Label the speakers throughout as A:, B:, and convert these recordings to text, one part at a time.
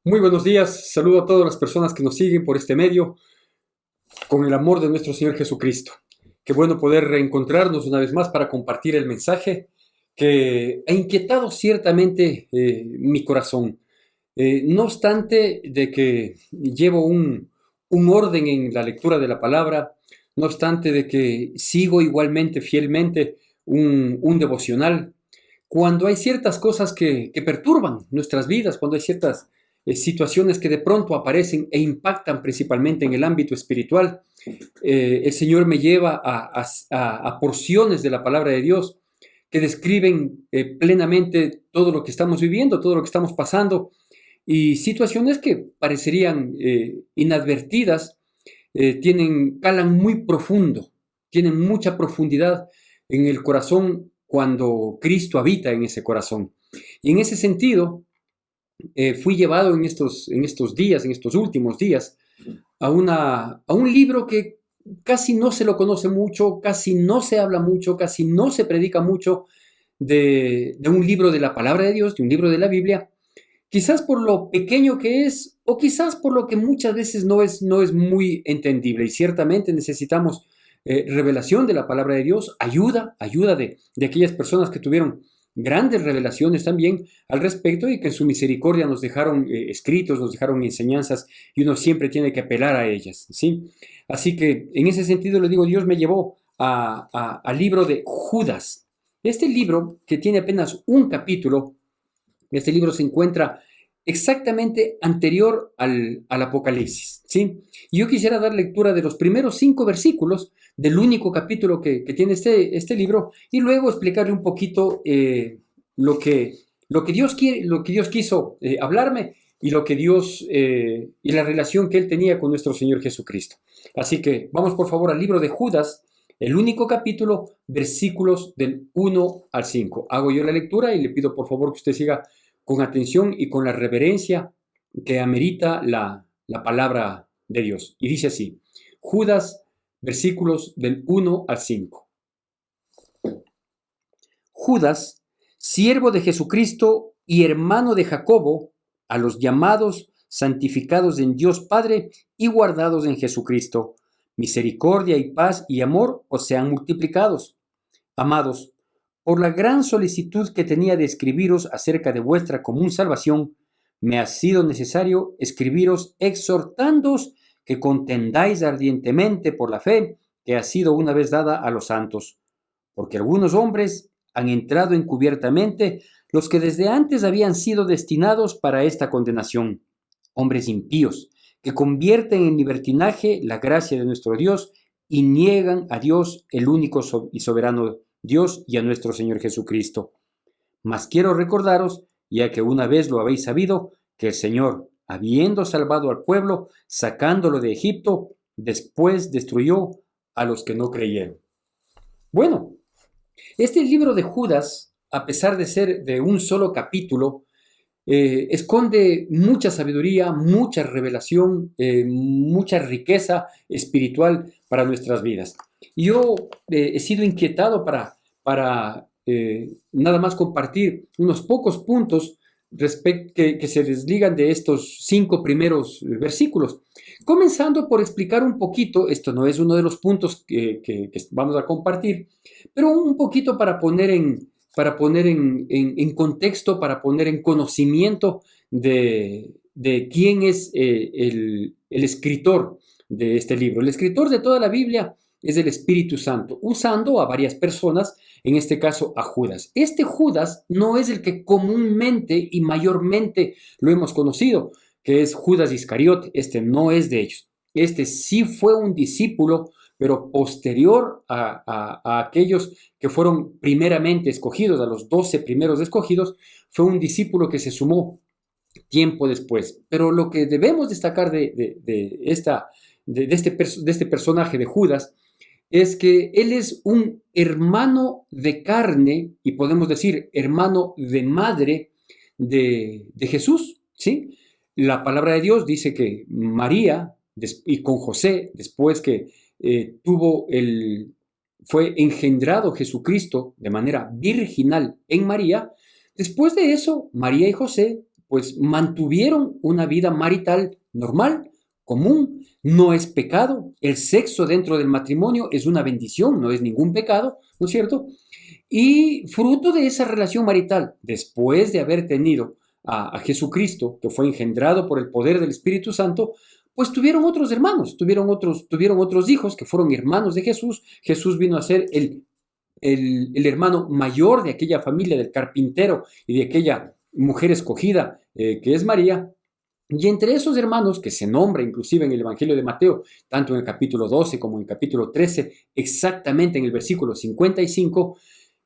A: Muy buenos días, saludo a todas las personas que nos siguen por este medio, con el amor de nuestro Señor Jesucristo. Qué bueno poder reencontrarnos una vez más para compartir el mensaje que ha inquietado ciertamente mi corazón. No obstante de que llevo un orden en la lectura de la palabra, no obstante de que sigo igualmente fielmente un devocional, cuando hay ciertas cosas que perturban nuestras vidas, cuando hay ciertas situaciones que de pronto aparecen e impactan principalmente en el ámbito espiritual, el Señor me lleva a porciones de la palabra de Dios que describen plenamente todo lo que estamos viviendo, todo lo que estamos pasando, y situaciones que parecerían inadvertidas, calan muy profundo, tienen mucha profundidad en el corazón cuando Cristo habita en ese corazón. Y en ese sentido, fui llevado en estos días, en estos últimos días, a un libro que casi no se lo conoce mucho, casi no se habla mucho, casi no se predica mucho de un libro de la palabra de Dios, de un libro de la Biblia, quizás por lo pequeño que es o quizás por lo que muchas veces no es muy entendible y ciertamente necesitamos revelación de la palabra de Dios, ayuda de aquellas personas que tuvieron grandes revelaciones también al respecto y que en su misericordia nos dejaron escritos, nos dejaron enseñanzas y uno siempre tiene que apelar a ellas, ¿sí? Así que en ese sentido le digo, Dios me llevó al libro de Judas. Este libro, que tiene apenas un capítulo, este libro se encuentra exactamente anterior al Apocalipsis, ¿sí? Y yo quisiera dar lectura de los primeros 5 versículos del único capítulo que tiene este libro y luego explicarle un poquito lo que Dios quiere, lo que Dios quiso hablarme y lo que Dios y la relación que Él tenía con nuestro Señor Jesucristo. Así que vamos por favor al libro de Judas, el único capítulo, versículos del 1 al 5. Hago yo la lectura y le pido por favor que usted siga con atención y con la reverencia que amerita la palabra de Dios. Y dice así, Judas, versículos del 1 al 5. Judas, siervo de Jesucristo y hermano de Jacobo, a los llamados, santificados en Dios Padre y guardados en Jesucristo, misericordia y paz y amor os sean multiplicados. Amados, por la gran solicitud que tenía de escribiros acerca de vuestra común salvación, me ha sido necesario escribiros exhortándoos que contendáis ardientemente por la fe que ha sido una vez dada a los santos, porque algunos hombres han entrado encubiertamente, los que desde antes habían sido destinados para esta condenación, hombres impíos, que convierten en libertinaje la gracia de nuestro Dios y niegan a Dios, el único y soberano Dios, y a nuestro Señor Jesucristo. Mas quiero recordaros, ya que una vez lo habéis sabido, que el Señor, habiendo salvado al pueblo, sacándolo de Egipto, después destruyó a los que no creyeron. Bueno, este libro de Judas, a pesar de ser de un solo capítulo, esconde mucha sabiduría, mucha revelación, mucha riqueza espiritual para nuestras vidas. Yo he sido inquietado para nada más compartir unos pocos puntos que se desligan de estos 5 primeros versículos. Comenzando por explicar un poquito, esto no es uno de los puntos que vamos a compartir, pero un poquito para poner en contexto, para poner en conocimiento de quién es el escritor de este libro. El escritor de toda la Biblia es el Espíritu Santo, usando a varias personas, en este caso a Judas. Este Judas no es el que comúnmente y mayormente lo hemos conocido, que es Judas Iscariote. Este no es de ellos. Este sí fue un discípulo, pero posterior a aquellos que fueron primeramente escogidos, a los 12 primeros escogidos, fue un discípulo que se sumó tiempo después. Pero lo que debemos destacar de este personaje de Judas es que él es un hermano de carne y podemos decir hermano de madre de Jesús, ¿sí? La palabra de Dios dice que María y con José, después que fue engendrado Jesucristo de manera virginal en María, después de eso, María y José pues mantuvieron una vida marital normal, común. No es pecado. El sexo dentro del matrimonio es una bendición, no es ningún pecado, ¿no es cierto? Y fruto de esa relación marital, después de haber tenido a Jesucristo, que fue engendrado por el poder del Espíritu Santo, pues tuvieron otros hermanos, tuvieron otros hijos que fueron hermanos de Jesús. Jesús vino a ser el hermano mayor de aquella familia del carpintero y de aquella mujer escogida que es María. Y entre esos hermanos, que se nombra inclusive en el Evangelio de Mateo, tanto en el capítulo 12 como en el capítulo 13, exactamente en el versículo 55,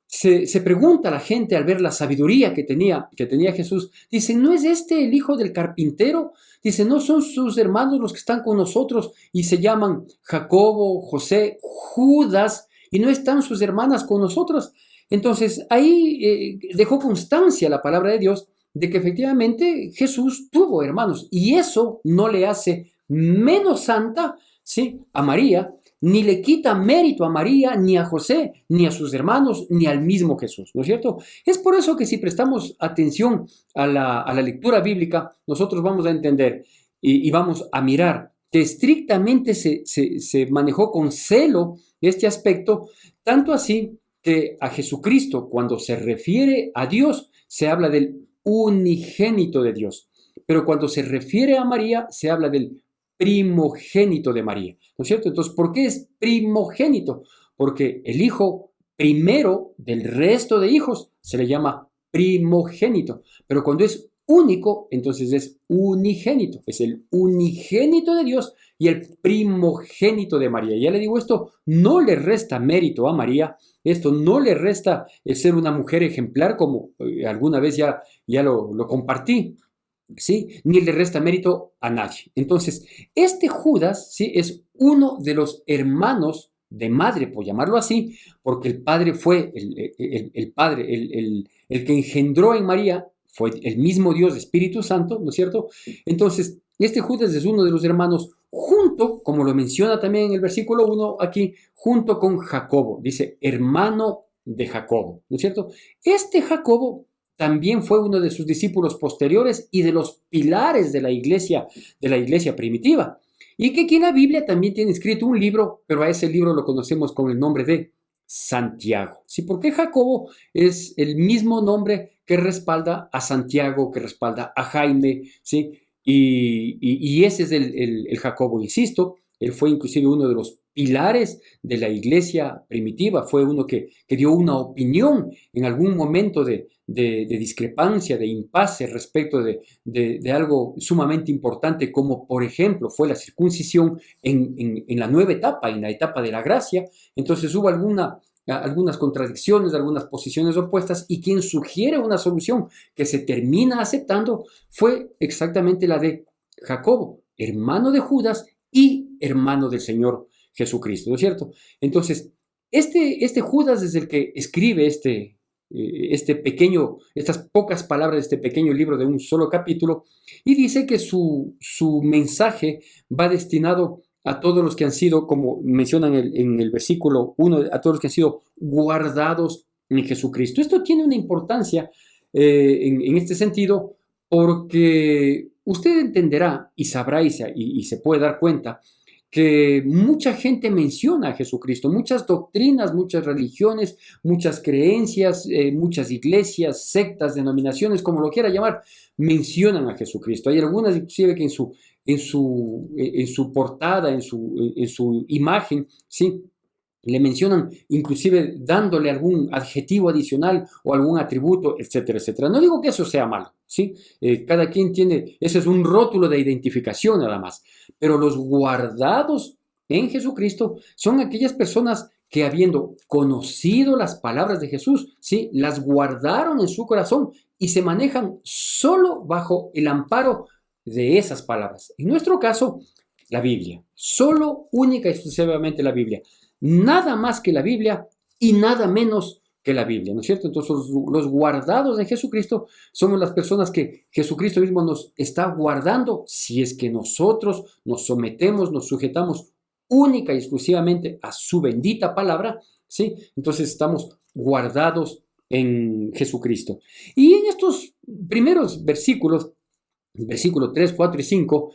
A: se pregunta a la gente al ver la sabiduría que tenía Jesús, dice, ¿no es este el hijo del carpintero? Dice, ¿no son sus hermanos los que están con nosotros y se llaman Jacobo, José, Judas, y no están sus hermanas con nosotros? Entonces ahí dejó constancia la palabra de Dios de que efectivamente Jesús tuvo hermanos y eso no le hace menos santa, ¿sí?, a María, ni le quita mérito a María, ni a José, ni a sus hermanos, ni al mismo Jesús, ¿no es cierto? Es por eso que si prestamos atención a la lectura bíblica, nosotros vamos a entender y vamos a mirar que estrictamente se manejó con celo este aspecto, tanto así que a Jesucristo, cuando se refiere a Dios, se habla del unigénito de Dios, pero cuando se refiere a María, se habla del primogénito de María, ¿no es cierto? Entonces, ¿por qué es primogénito? Porque el hijo primero del resto de hijos se le llama primogénito, pero cuando es único, entonces es unigénito, es el unigénito de Dios y el primogénito de María. Ya le digo, esto no le resta mérito a María, esto no le resta el ser una mujer ejemplar, como alguna vez ya lo compartí, ¿sí? Ni le resta mérito a nadie. Entonces, este Judas, ¿sí?, es uno de los hermanos de madre, por llamarlo así, porque el padre fue el padre, el que engendró en María, fue el mismo Dios, Espíritu Santo, ¿no es cierto? Entonces, este Judas es uno de los hermanos, junto, como lo menciona también en el versículo 1 aquí, junto con Jacobo, dice, hermano de Jacobo, ¿no es cierto? Este Jacobo también fue uno de sus discípulos posteriores y de los pilares de la iglesia primitiva. Y que aquí en la Biblia también tiene escrito un libro, pero a ese libro lo conocemos con el nombre de Santiago. ¿Sí? Porque Jacobo es el mismo nombre que respalda a Santiago, que respalda a Jaime, ¿sí? Y ese es el Jacobo, insisto. Él fue inclusive uno de los pilares de la iglesia primitiva, fue uno que dio una opinión en algún momento de discrepancia, de impasse respecto de algo sumamente importante, como por ejemplo fue la circuncisión en la nueva etapa, en la etapa de la gracia. Entonces hubo algunas contradicciones, algunas posiciones opuestas, y quien sugiere una solución que se termina aceptando fue exactamente la de Jacobo, hermano de Judas y hermano del Señor Jesucristo, ¿no es cierto? Entonces, este Judas es el que escribe estas pocas palabras de este pequeño libro de un solo capítulo, y dice que su mensaje va destinado a todos los que han sido, como mencionan en el versículo 1, a todos los que han sido guardados en Jesucristo. Esto tiene una importancia en este sentido, porque usted entenderá y sabrá y se puede dar cuenta que mucha gente menciona a Jesucristo, muchas doctrinas, muchas religiones, muchas creencias, muchas iglesias, sectas, denominaciones, como lo quiera llamar, mencionan a Jesucristo. Hay algunas inclusive que en su portada, en su imagen, ¿sí?, le mencionan inclusive dándole algún adjetivo adicional o algún atributo, etcétera, etcétera. No digo que eso sea malo, ¿sí? Cada quien tiene, ese es un rótulo de identificación nada más. Pero los guardados en Jesucristo son aquellas personas que, habiendo conocido las palabras de Jesús, ¿sí?, las guardaron en su corazón y se manejan solo bajo el amparo de esas palabras. En nuestro caso, la Biblia, solo, única y exclusivamente la Biblia. Nada más que la Biblia y nada menos que la Biblia, ¿no es cierto? Entonces, los guardados de Jesucristo somos las personas que Jesucristo mismo nos está guardando si es que nosotros nos sometemos, nos sujetamos única y exclusivamente a su bendita palabra, ¿sí? Entonces estamos guardados en Jesucristo. Y en estos primeros versículos versículo 3, 4 y 5,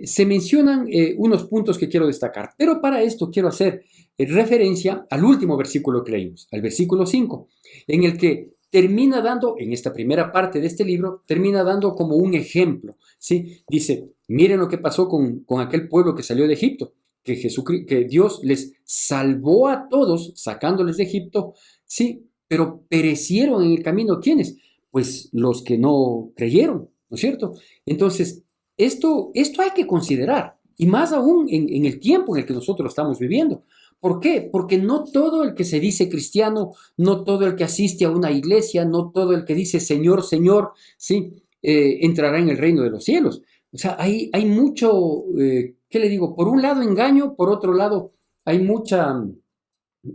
A: se mencionan unos puntos que quiero destacar. Pero para esto quiero hacer referencia al último versículo que leímos, al versículo 5, en el que termina dando, en esta primera parte de este libro, termina dando como un ejemplo, ¿sí? Dice, miren lo que pasó con aquel pueblo que salió de Egipto, que Dios les salvó a todos sacándoles de Egipto, sí, pero perecieron en el camino. ¿Quiénes? Pues los que no creyeron, ¿no es cierto? Entonces, esto hay que considerar, y más aún en el tiempo en el que nosotros estamos viviendo. ¿Por qué? Porque no todo el que se dice cristiano, no todo el que asiste a una iglesia, no todo el que dice Señor, Señor, ¿sí? Entrará en el reino de los cielos. O sea, hay mucho, ¿qué le digo? Por un lado engaño, por otro lado hay mucha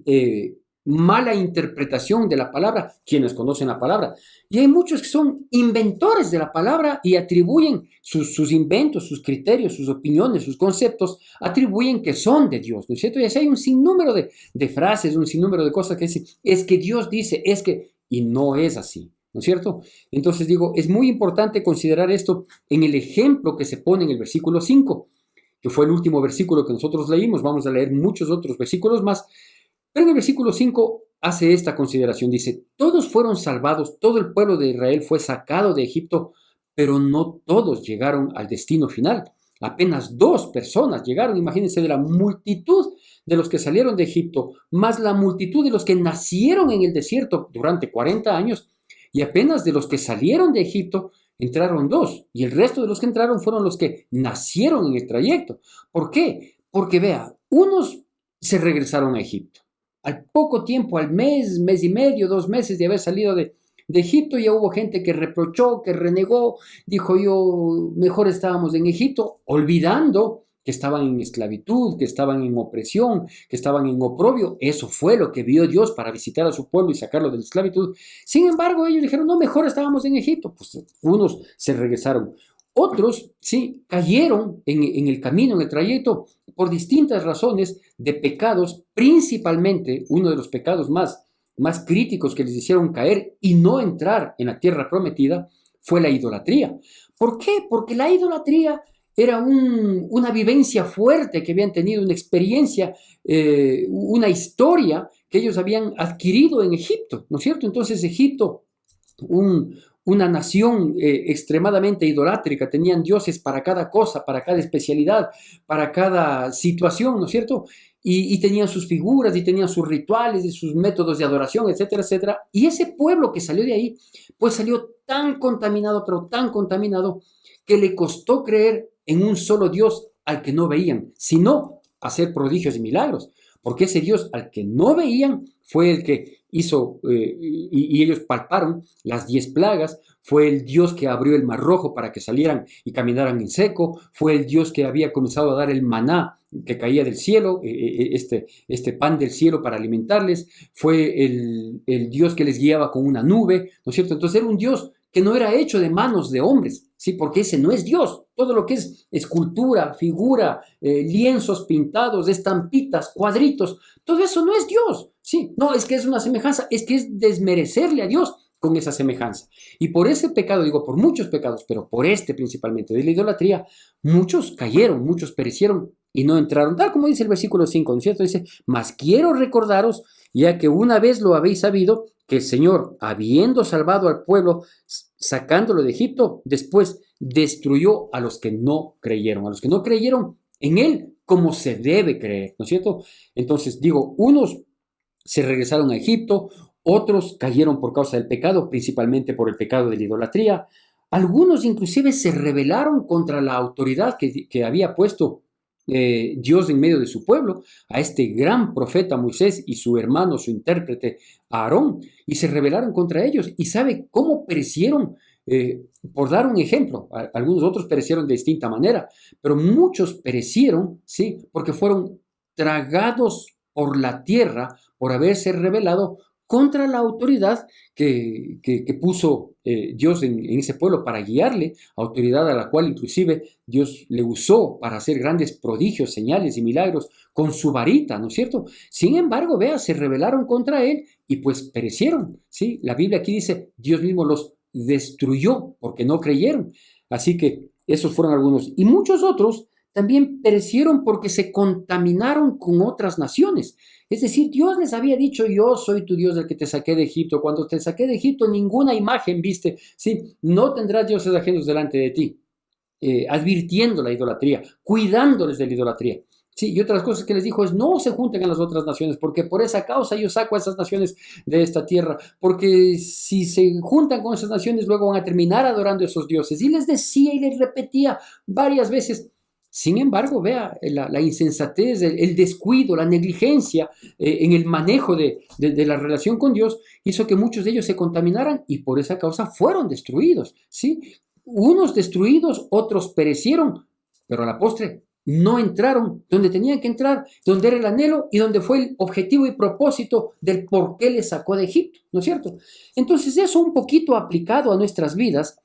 A: eh, mala interpretación de la palabra, quienes conocen la palabra. Y hay muchos que son inventores de la palabra y atribuyen sus inventos, sus criterios, sus opiniones, sus conceptos, atribuyen que son de Dios, ¿no es cierto? Y así hay un sinnúmero de frases, un sinnúmero de cosas que dicen, es que Dios dice, es que, y no es así. ¿No es cierto? Entonces digo, es muy importante considerar esto en el ejemplo que se pone en el versículo 5, que fue el último versículo que nosotros leímos. Vamos a leer muchos otros versículos más, pero en el versículo 5 hace esta consideración, dice, todos fueron salvados, todo el pueblo de Israel fue sacado de Egipto, pero no todos llegaron al destino final. Apenas 2 personas llegaron, imagínense, de la multitud de los que salieron de Egipto, más la multitud de los que nacieron en el desierto durante 40 años, y apenas de los que salieron de Egipto entraron 2, y el resto de los que entraron fueron los que nacieron en el trayecto. ¿Por qué? Porque vea, unos se regresaron a Egipto. Al poco tiempo, al mes, mes y medio, 2 meses de haber salido de Egipto, ya hubo gente que reprochó, que renegó, dijo yo, mejor estábamos en Egipto, olvidando que estaban en esclavitud, que estaban en opresión, que estaban en oprobio. Eso fue lo que vio Dios para visitar a su pueblo y sacarlo de la esclavitud. Sin embargo, ellos dijeron, no, mejor estábamos en Egipto. Pues unos se regresaron. Otros, sí, cayeron en el camino, en el trayecto, por distintas razones de pecados, principalmente uno de los pecados más críticos que les hicieron caer y no entrar en la tierra prometida fue la idolatría. ¿Por qué? Porque la idolatría era una vivencia fuerte que habían tenido, una experiencia, una historia que ellos habían adquirido en Egipto, ¿no es cierto? Entonces Egipto, una nación extremadamente idolátrica, tenían dioses para cada cosa, para cada especialidad, para cada situación, ¿no es cierto? Y tenían sus figuras, y tenían sus rituales, y sus métodos de adoración, etcétera, etcétera. Y ese pueblo que salió de ahí, pues salió tan contaminado, pero tan contaminado, que le costó creer en un solo Dios al que no veían, sino hacer prodigios y milagros. Porque ese Dios al que no veían fue el que hizo, y ellos palparon las 10 plagas, fue el Dios que abrió el mar rojo para que salieran y caminaran en seco, fue el Dios que había comenzado a dar el maná que caía del cielo, este pan del cielo para alimentarles, fue el Dios que les guiaba con una nube, ¿no es cierto? Entonces era un Dios que no era hecho de manos de hombres, ¿sí? Porque ese no es Dios. Todo lo que es escultura, figura, lienzos pintados, estampitas, cuadritos, todo eso no es Dios, ¿sí? No, es que es una semejanza, es que es desmerecerle a Dios con esa semejanza. Y por ese pecado, digo, por muchos pecados, pero por este principalmente de la idolatría, muchos cayeron, muchos perecieron y no entraron, tal como dice el versículo 5, ¿no es cierto? Dice, mas quiero recordaros, ya que una vez lo habéis sabido, que el Señor, habiendo salvado al pueblo, sacándolo de Egipto, después destruyó a los que no creyeron en Él como se debe creer, ¿no es cierto? Entonces digo, unos se regresaron a Egipto, otros cayeron por causa del pecado, principalmente por el pecado de la idolatría, algunos inclusive se rebelaron contra la autoridad que había puesto Dios en medio de su pueblo, a este gran profeta Moisés y su hermano, su intérprete Aarón, y se rebelaron contra ellos. ¿Y sabe cómo perecieron? Por dar un ejemplo, algunos otros perecieron de distinta manera, pero muchos perecieron, ¿sí? Porque fueron tragados por la tierra por haberse rebelado contra la autoridad que puso Dios en ese pueblo para guiarle, autoridad a la cual inclusive Dios le usó para hacer grandes prodigios, señales y milagros con su varita, ¿no es cierto? Sin embargo, vea, se rebelaron contra él y pues perecieron, ¿sí? La Biblia aquí dice, Dios mismo los destruyó porque no creyeron. Así que esos fueron algunos. Y muchos otros también perecieron porque se contaminaron con otras naciones. Es decir, Dios les había dicho, yo soy tu Dios, el que te saqué de Egipto. Cuando te saqué de Egipto, ninguna imagen viste. Sí, no tendrás dioses ajenos delante de ti. Advirtiendo la idolatría, cuidándoles de la idolatría. Sí, y otras cosas que les dijo es, no se junten a las otras naciones, porque por esa causa yo saco a esas naciones de esta tierra, porque si se juntan con esas naciones, luego van a terminar adorando a esos dioses. Y les decía y les repetía varias veces. Sin embargo, vea, la insensatez, el descuido, la negligencia en el manejo de la relación con Dios hizo que muchos de ellos se contaminaran y por esa causa fueron destruidos, ¿sí? Unos destruidos, otros perecieron, pero a la postre no entraron donde tenían que entrar, donde era el anhelo y donde fue el objetivo y propósito del por qué les sacó de Egipto, ¿no es cierto? Entonces eso un poquito aplicado a nuestras vidas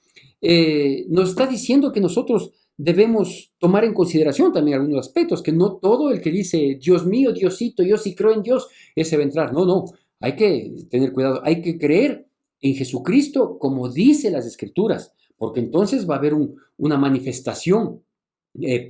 A: nos está diciendo que nosotros debemos tomar en consideración también algunos aspectos, que no todo el que dice Dios mío, Diosito, yo sí creo en Dios, ese va a entrar. No, no, hay que tener cuidado, hay que creer en Jesucristo como dice las Escrituras, porque entonces va a haber una manifestación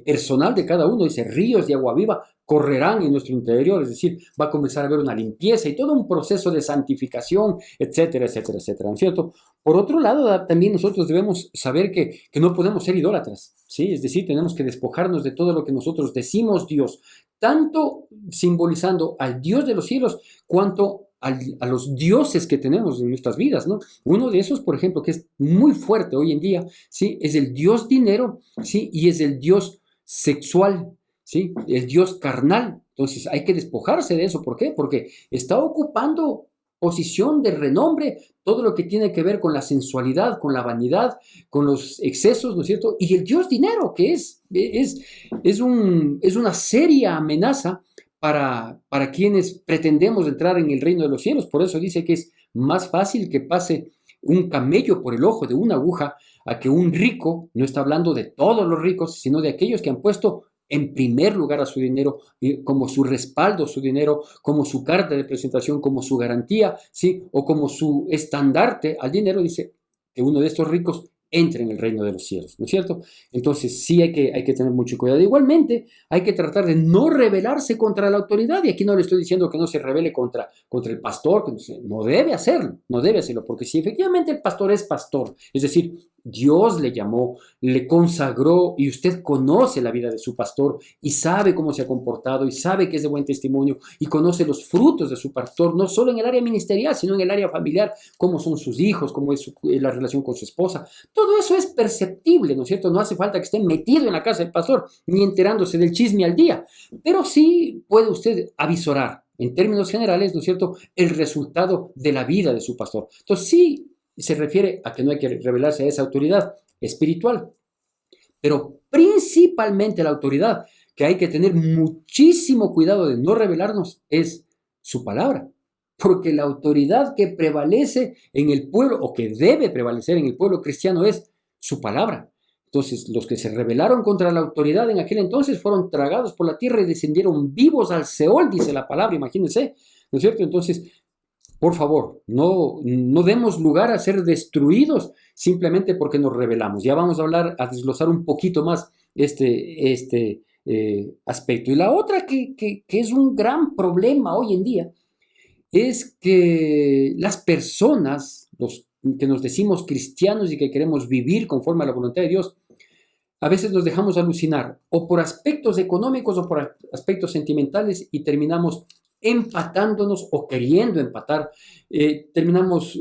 A: personal de cada uno. Dice, ríos de agua viva correrán en nuestro interior, es decir, va a comenzar a haber una limpieza y todo un proceso de santificación, etcétera, etcétera, etcétera, ¿no es cierto? Por otro lado, también nosotros debemos saber que no podemos ser idólatras, ¿sí? Es decir, tenemos que despojarnos de todo lo que nosotros decimos Dios, tanto simbolizando al Dios de los cielos, cuanto a los dioses que tenemos en nuestras vidas, ¿no? Uno de esos, por ejemplo, que es muy fuerte hoy en día, ¿sí? Es el Dios dinero, ¿sí? Y es el Dios sexual, ¿sí? El Dios carnal. Entonces hay que despojarse de eso. ¿Por qué? Porque está ocupando posición de renombre todo lo que tiene que ver con la sensualidad, con la vanidad, con los excesos, ¿no es cierto? Y el Dios dinero, que es una seria amenaza para quienes pretendemos entrar en el reino de los cielos. Por eso dice que es más fácil que pase un camello por el ojo de una aguja a que un rico, no está hablando de todos los ricos, sino de aquellos que han puesto en primer lugar a su dinero, como su respaldo, su dinero, como su carta de presentación, como su garantía, ¿sí? O como su estandarte al dinero, dice que uno de estos ricos entre en el reino de los cielos, ¿no es cierto? Entonces sí hay que tener mucho cuidado. Igualmente, hay que tratar de no rebelarse contra la autoridad, y aquí no le estoy diciendo que no se rebele contra el pastor, que no debe hacerlo, no debe hacerlo, porque si efectivamente el pastor es pastor, es decir, Dios le llamó, le consagró y usted conoce la vida de su pastor y sabe cómo se ha comportado y sabe que es de buen testimonio y conoce los frutos de su pastor, no solo en el área ministerial, sino en el área familiar, cómo son sus hijos, cómo es la relación con su esposa. Todo eso es perceptible, ¿no es cierto? No hace falta que esté metido en la casa del pastor ni enterándose del chisme al día, pero sí puede usted avisorar en términos generales, ¿no es cierto?, el resultado de la vida de su pastor. Entonces sí se refiere a que no hay que revelarse a esa autoridad espiritual, pero principalmente la autoridad que hay que tener muchísimo cuidado de no revelarnos es su palabra, porque la autoridad que prevalece en el pueblo o que debe prevalecer en el pueblo cristiano es su palabra. Entonces, los que se rebelaron contra la autoridad en aquel entonces fueron tragados por la tierra y descendieron vivos al Seol, dice la palabra, imagínense, ¿no es cierto? Entonces, por favor, no demos lugar a ser destruidos simplemente porque nos rebelamos. Ya vamos a hablar, a desglosar un poquito más este aspecto. Y la otra que es un gran problema hoy en día es que las personas, los que nos decimos cristianos y que queremos vivir conforme a la voluntad de Dios, a veces nos dejamos alucinar o por aspectos económicos o por aspectos sentimentales y terminamos empatándonos o queriendo empatar, terminamos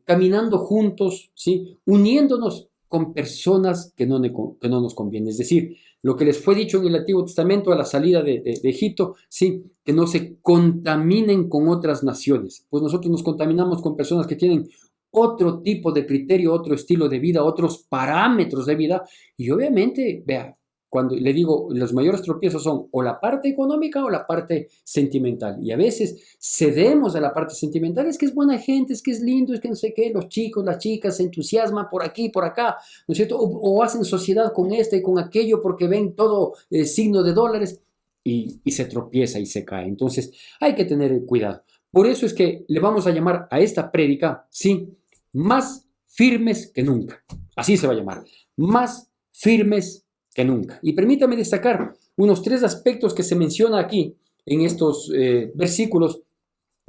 A: caminando juntos, ¿sí? Uniéndonos con personas que no nos convienen. Es decir, lo que les fue dicho en el Antiguo Testamento a la salida de Egipto, ¿sí? Que no se contaminen con otras naciones. Pues nosotros nos contaminamos con personas que tienen otro tipo de criterio, otro estilo de vida, otros parámetros de vida. Y obviamente, vea, cuando le digo, los mayores tropiezos son o la parte económica o la parte sentimental. Y a veces cedemos a la parte sentimental, es que es buena gente, es que es lindo, es que no sé qué, los chicos, las chicas se entusiasman por aquí, por acá, ¿no es cierto? O hacen sociedad con este y con aquello porque ven todo signo de dólares y se tropieza y se cae. Entonces hay que tener cuidado. Por eso es que le vamos a llamar a esta prédica, sí, más firmes que nunca. Así se va a llamar. más firmes que nunca. Y permítame destacar unos 3 aspectos que se menciona aquí en estos versículos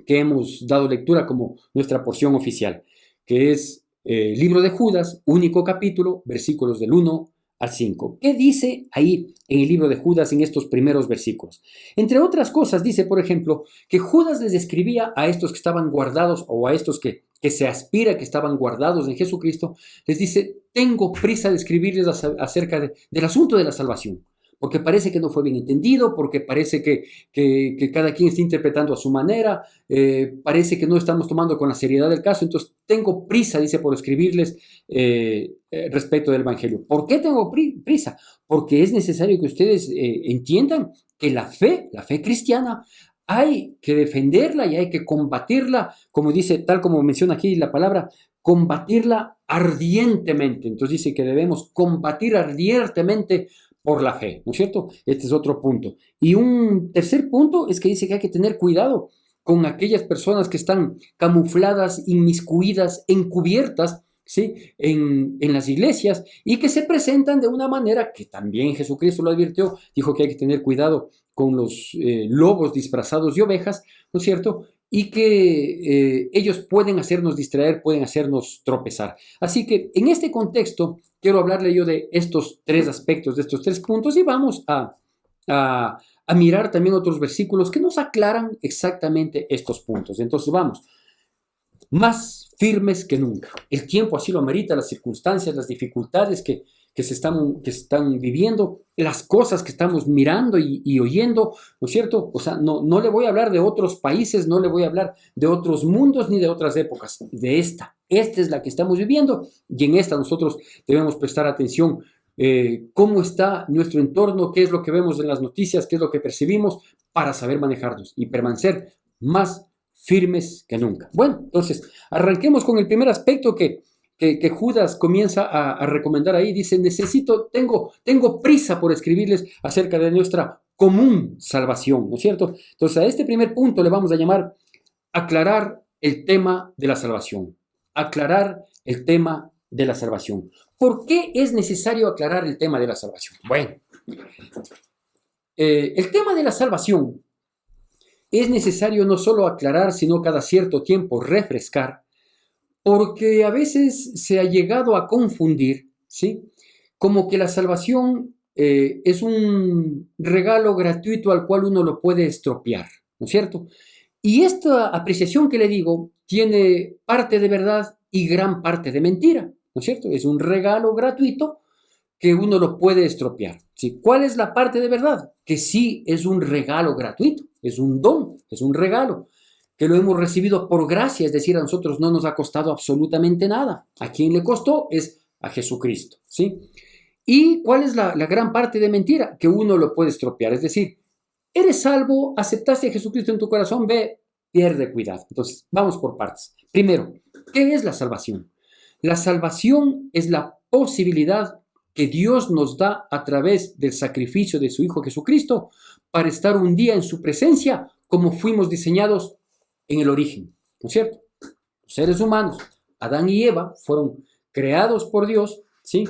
A: que hemos dado lectura como nuestra porción oficial, que es libro de Judas, único capítulo, versículos del 1 al 5. ¿Qué dice ahí en el libro de Judas en estos primeros versículos? Entre otras cosas dice, por ejemplo, que Judas les escribía a estos que estaban guardados o a estos que se aspira que estaban guardados en Jesucristo, les dice, tengo prisa de escribirles acerca del asunto de la salvación, porque parece que no fue bien entendido, porque parece que cada quien está interpretando a su manera, parece que no estamos tomando con la seriedad del caso, entonces tengo prisa, dice, por escribirles respecto del Evangelio. ¿Por qué tengo prisa? Porque es necesario que ustedes entiendan que la fe cristiana, hay que defenderla y hay que combatirla, como dice, tal como menciona aquí la palabra, combatirla ardientemente. Entonces dice que debemos combatir ardientemente por la fe, ¿no es cierto? Este es otro punto. Y un tercer punto es que dice que hay que tener cuidado con aquellas personas que están camufladas, inmiscuidas, encubiertas, ¿sí? En las iglesias y que se presentan de una manera que también Jesucristo lo advirtió, dijo que hay que tener cuidado con los lobos disfrazados de ovejas, ¿no es cierto? Y que ellos pueden hacernos distraer, pueden hacernos tropezar. Así que en este contexto quiero hablarle yo de estos 3 aspectos, de estos 3 puntos y vamos a mirar también otros versículos que nos aclaran exactamente estos puntos. Entonces vamos, más firmes que nunca. El tiempo así lo amerita, las circunstancias, las dificultades que se están viviendo, las cosas que estamos mirando y oyendo, ¿no es cierto? O sea, no le voy a hablar de otros países, no le voy a hablar de otros mundos ni de otras épocas, de esta. Esta es la que estamos viviendo y en esta nosotros debemos prestar atención. Cómo está nuestro entorno, qué es lo que vemos en las noticias, qué es lo que percibimos para saber manejarnos y permanecer más firmes que nunca. Bueno, entonces, arranquemos con el primer aspecto que Judas comienza a recomendar ahí. Dice, tengo prisa por escribirles acerca de nuestra común salvación, ¿no es cierto? Entonces, a este primer punto le vamos a llamar aclarar el tema de la salvación. Aclarar el tema de la salvación. ¿Por qué es necesario aclarar el tema de la salvación? Bueno, el tema de la salvación es necesario no solo aclarar, sino cada cierto tiempo refrescar, porque a veces se ha llegado a confundir, ¿sí? Como que la salvación es un regalo gratuito al cual uno lo puede estropear, ¿no es cierto? Y esta apreciación que le digo tiene parte de verdad y gran parte de mentira, ¿no es cierto? Es un regalo gratuito que uno lo puede estropear, ¿sí? ¿Cuál es la parte de verdad? Que sí es un regalo gratuito, es un don, es un regalo, que lo hemos recibido por gracia, es decir, a nosotros no nos ha costado absolutamente nada. ¿A quién le costó? Es a Jesucristo, ¿sí? ¿Y cuál es la gran parte de mentira? Que uno lo puede estropear, es decir, eres salvo, aceptaste a Jesucristo en tu corazón, ve, pierde cuidado. Entonces, vamos por partes. Primero, ¿qué es la salvación? La salvación es la posibilidad que Dios nos da a través del sacrificio de su Hijo Jesucristo para estar un día en su presencia como fuimos diseñados en el origen, ¿no es cierto? Los seres humanos, Adán y Eva, fueron creados por Dios, ¿sí?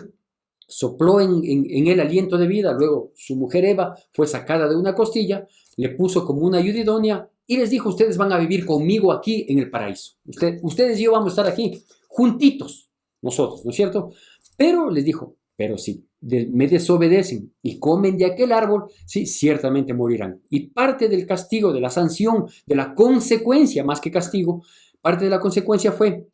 A: Sopló en él aliento de vida, luego su mujer Eva fue sacada de una costilla, le puso como una ayuda idónea y les dijo, ustedes van a vivir conmigo aquí en el paraíso. Ustedes y yo vamos a estar aquí juntitos, nosotros, ¿no es cierto? Pero les dijo, pero si me desobedecen y comen de aquel árbol, sí, ciertamente morirán. Y parte del castigo, de la sanción, de la consecuencia, más que castigo, parte de la consecuencia fue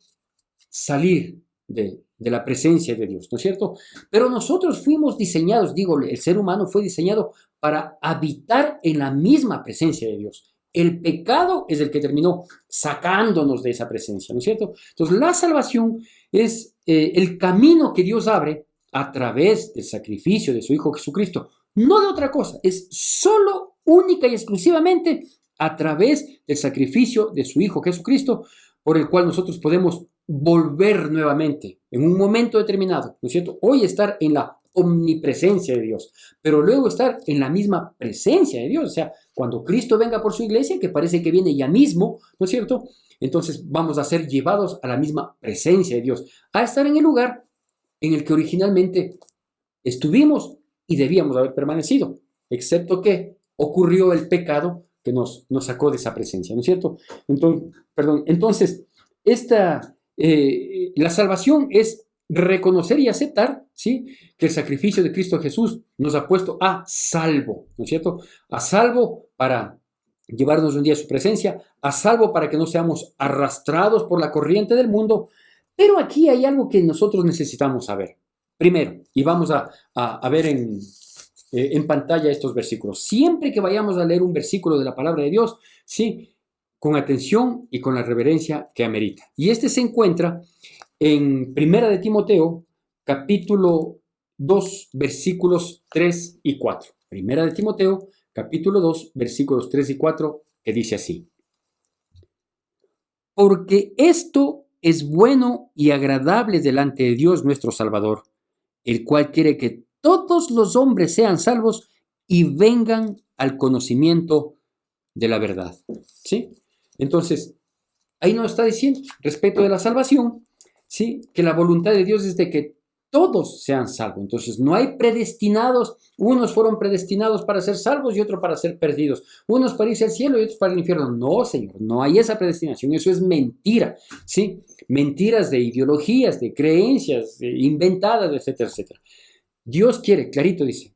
A: salir de la presencia de Dios, ¿no es cierto? Pero nosotros fuimos diseñados, digo, el ser humano fue diseñado para habitar en la misma presencia de Dios. El pecado es el que terminó sacándonos de esa presencia, ¿no es cierto? Entonces, la salvación es el camino que Dios abre a través del sacrificio de su Hijo Jesucristo, no de otra cosa, es solo, única y exclusivamente a través del sacrificio de su Hijo Jesucristo, por el cual nosotros podemos volver nuevamente en un momento determinado, ¿no es cierto? Hoy estar en la omnipresencia de Dios, pero luego estar en la misma presencia de Dios, o sea, cuando Cristo venga por su iglesia, que parece que viene ya mismo, ¿no es cierto? Entonces vamos a ser llevados a la misma presencia de Dios, a estar en el lugar en el que originalmente estuvimos y debíamos haber permanecido, excepto que ocurrió el pecado que nos sacó de esa presencia, ¿no es cierto? Entonces la salvación es reconocer y aceptar, ¿sí?, que el sacrificio de Cristo Jesús nos ha puesto a salvo, ¿no es cierto? A salvo para llevarnos un día a su presencia, a salvo para que no seamos arrastrados por la corriente del mundo. Pero aquí hay algo que nosotros necesitamos saber. Primero, y vamos a ver en pantalla estos versículos. Siempre que vayamos a leer un versículo de la palabra de Dios, sí, con atención y con la reverencia que amerita. Y este se encuentra en Primera de Timoteo, capítulo 2, versículos 3 y 4. Primera de Timoteo, capítulo 2, versículos 3 y 4, que dice así: porque esto es bueno y agradable delante de Dios nuestro Salvador, el cual quiere que todos los hombres sean salvos y vengan al conocimiento de la verdad. ¿Sí? Entonces, ahí nos está diciendo, respecto de la salvación, ¿sí?, que la voluntad de Dios es de que todos sean salvos. Entonces, no hay predestinados. Unos fueron predestinados para ser salvos y otros para ser perdidos. Unos para irse al cielo y otros para el infierno. No, Señor, no hay esa predestinación. Eso es mentira, ¿sí? Mentiras de ideologías, de creencias inventadas, etcétera, etcétera. Dios quiere, clarito dice,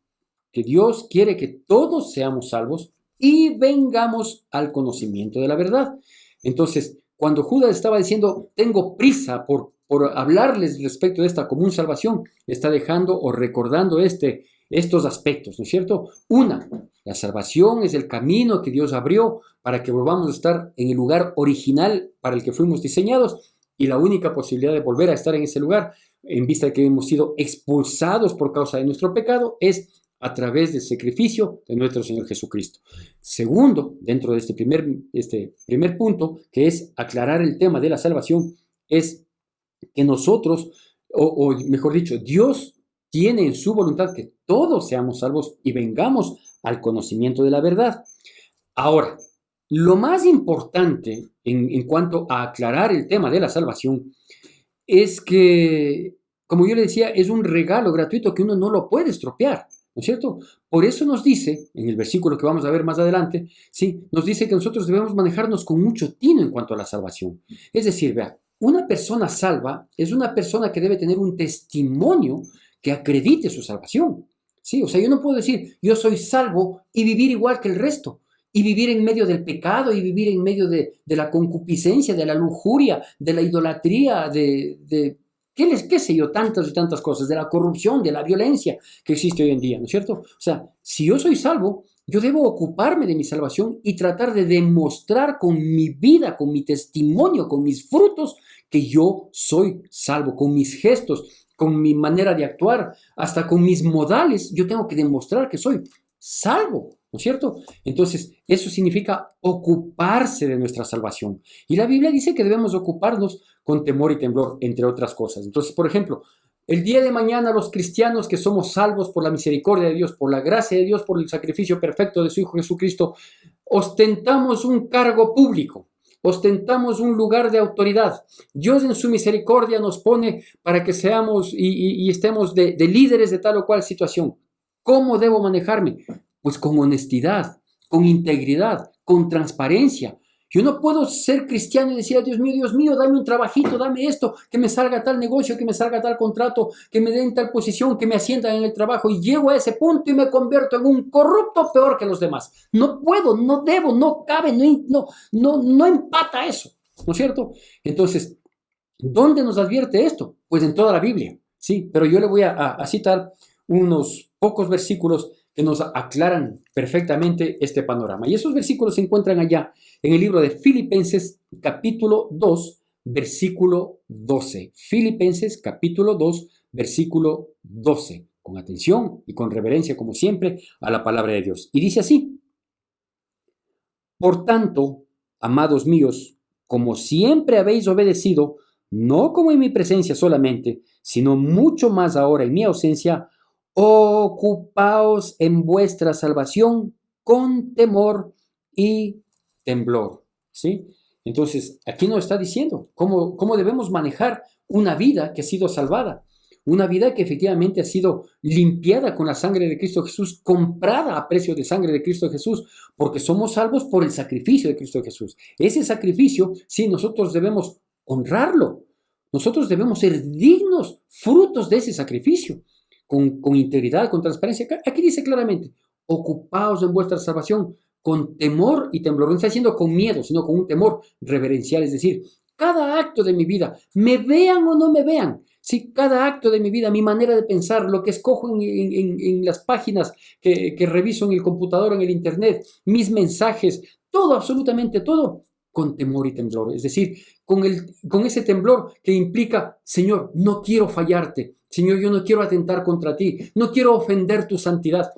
A: que Dios quiere que todos seamos salvos y vengamos al conocimiento de la verdad. Entonces, cuando Judas estaba diciendo, tengo prisa por hablarles respecto de esta común salvación, está dejando o recordando estos aspectos, ¿no es cierto? Una, la salvación es el camino que Dios abrió para que volvamos a estar en el lugar original para el que fuimos diseñados, y la única posibilidad de volver a estar en ese lugar, en vista de que hemos sido expulsados por causa de nuestro pecado, es a través del sacrificio de nuestro Señor Jesucristo. Segundo, dentro de este primer punto, que es aclarar el tema de la salvación, es que nosotros, o mejor dicho, Dios tiene en su voluntad que todos seamos salvos y vengamos al conocimiento de la verdad. Ahora, lo más importante en cuanto a aclarar el tema de la salvación es que, como yo le decía, es un regalo gratuito que uno no lo puede estropear, ¿no es cierto? Por eso nos dice, en el versículo que vamos a ver más adelante, ¿sí?, nos dice que nosotros debemos manejarnos con mucho tino en cuanto a la salvación. Es decir, vea, una persona salva es una persona que debe tener un testimonio que acredite su salvación. Sí, o sea, yo no puedo decir, yo soy salvo y vivir igual que el resto, y vivir en medio del pecado, y vivir en medio de la concupiscencia, de la lujuria, de la idolatría, qué sé yo, tantas y tantas cosas, de la corrupción, de la violencia que existe hoy en día, ¿no es cierto? O sea, si yo soy salvo, yo debo ocuparme de mi salvación y tratar de demostrar con mi vida, con mi testimonio, con mis frutos, que yo soy salvo, con mis gestos, con mi manera de actuar, hasta con mis modales, yo tengo que demostrar que soy salvo, ¿no es cierto? Entonces, eso significa ocuparse de nuestra salvación. Y la Biblia dice que debemos ocuparnos con temor y temblor, entre otras cosas. Entonces, por ejemplo, el día de mañana los cristianos que somos salvos por la misericordia de Dios, por la gracia de Dios, por el sacrificio perfecto de su Hijo Jesucristo, ostentamos un cargo público, ostentamos un lugar de autoridad. Dios en su misericordia nos pone para que seamos y estemos de líderes de tal o cual situación. ¿Cómo debo manejarme? Pues con honestidad, con integridad, con transparencia. Yo no puedo ser cristiano y decir, Dios mío, dame un trabajito, dame esto, que me salga tal negocio, que me salga tal contrato, que me den tal posición, que me asciendan en el trabajo, y llego a ese punto y me convierto en un corrupto peor que los demás. No puedo, no debo, no cabe, no empata eso, ¿no es cierto? Entonces, ¿dónde nos advierte esto? Pues en toda la Biblia, sí, pero yo le voy a citar unos pocos versículos que nos aclaran perfectamente este panorama. Y esos versículos se encuentran allá en el libro de Filipenses capítulo 2, versículo 12. Filipenses capítulo 2, versículo 12. Con atención y con reverencia, como siempre, a la palabra de Dios. Y dice así: por tanto, amados míos, como siempre habéis obedecido, no como en mi presencia solamente, sino mucho más ahora en mi ausencia, ocupaos en vuestra salvación con temor y temblor. ¿Sí? Entonces, aquí nos está diciendo cómo debemos manejar una vida que ha sido salvada. una vida que efectivamente ha sido limpiada con la sangre de Cristo Jesús, comprada a precio de sangre de Cristo Jesús, porque somos salvos por el sacrificio de Cristo Jesús. Ese sacrificio, sí, nosotros debemos honrarlo. Nosotros debemos ser dignos, frutos de ese sacrificio, con integridad, con transparencia. Aquí dice claramente, ocupaos en vuestra salvación con temor y temblor. No está diciendo con miedo, sino con un temor reverencial. Es decir, cada acto de mi vida, me vean o no me vean, sí, cada acto de mi vida, mi manera de pensar, lo que escojo en las páginas que reviso en el computador, en el internet, mis mensajes, todo, absolutamente todo, con temor y temblor. Es decir, con ese temblor que implica, Señor, no quiero fallarte. Señor, yo no quiero atentar contra ti. No quiero ofender tu santidad.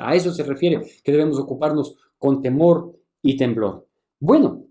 A: A eso se refiere que debemos ocuparnos con temor y temblor. Bueno,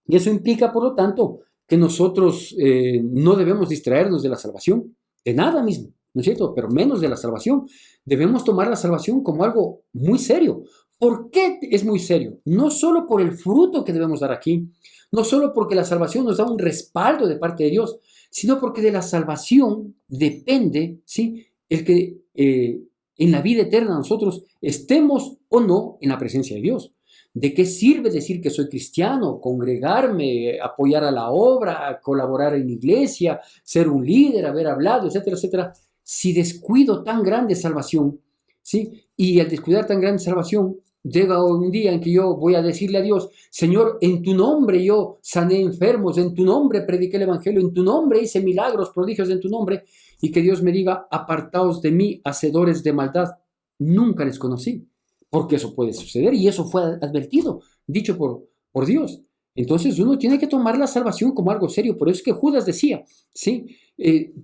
A: y eso implica, por lo tanto, que nosotros no debemos distraernos de la salvación, de nada mismo, ¿no es cierto? Pero menos de la salvación. Debemos tomar la salvación como algo muy serio. ¿Por qué es muy serio? No solo por el fruto que debemos dar aquí, no solo porque la salvación nos da un respaldo de parte de Dios, sino porque de la salvación depende, ¿sí?, el que en la vida eterna nosotros estemos o no en la presencia de Dios. ¿De qué sirve decir que soy cristiano, congregarme, apoyar a la obra, colaborar en la iglesia, ser un líder, haber hablado, etcétera, etcétera, si descuido tan grande salvación, ¿sí? Y al descuidar tan grande salvación, llega un día en que yo voy a decirle a Dios, Señor, en tu nombre yo sané enfermos, en tu nombre prediqué el evangelio, en tu nombre hice milagros, prodigios en tu nombre, y que Dios me diga, apartaos de mí, hacedores de maldad, nunca les conocí. Porque eso puede suceder y eso fue advertido, dicho por Dios. Entonces uno tiene que tomar la salvación como algo serio. Por eso es que Judas decía, ¿sí?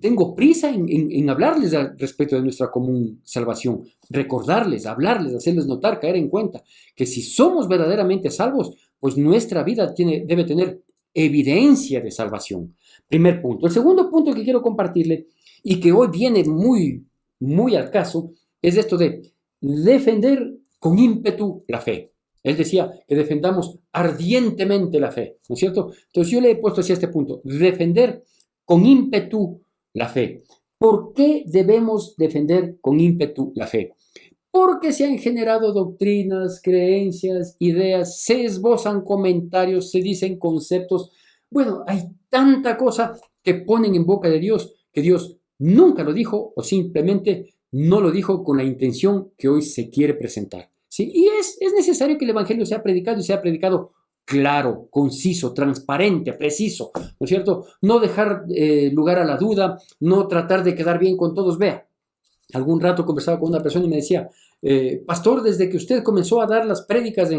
A: Tengo prisa en hablarles al respecto de nuestra común salvación, recordarles, hablarles, hacerles notar, caer en cuenta que si somos verdaderamente salvos, pues nuestra vida debe tener evidencia de salvación. Primer punto. El segundo punto que quiero compartirle y que hoy viene muy, muy al caso es esto de defender con ímpetu la fe. Él decía que defendamos ardientemente la fe, ¿no es cierto? Entonces yo le he puesto así este punto, defender con ímpetu la fe. ¿Por qué debemos defender con ímpetu la fe? Porque se han generado doctrinas, creencias, ideas, se esbozan comentarios, se dicen conceptos. Bueno, hay tanta cosa que ponen en boca de Dios que Dios nunca lo dijo o simplemente no lo dijo con la intención que hoy se quiere presentar. ¿Sí? Y es necesario que el Evangelio sea predicado y sea predicado claro, conciso, transparente, preciso, ¿no es cierto? No dejar lugar a la duda, no tratar de quedar bien con todos. Vea, algún rato conversaba con una persona y me decía, pastor, desde que usted comenzó a dar las prédicas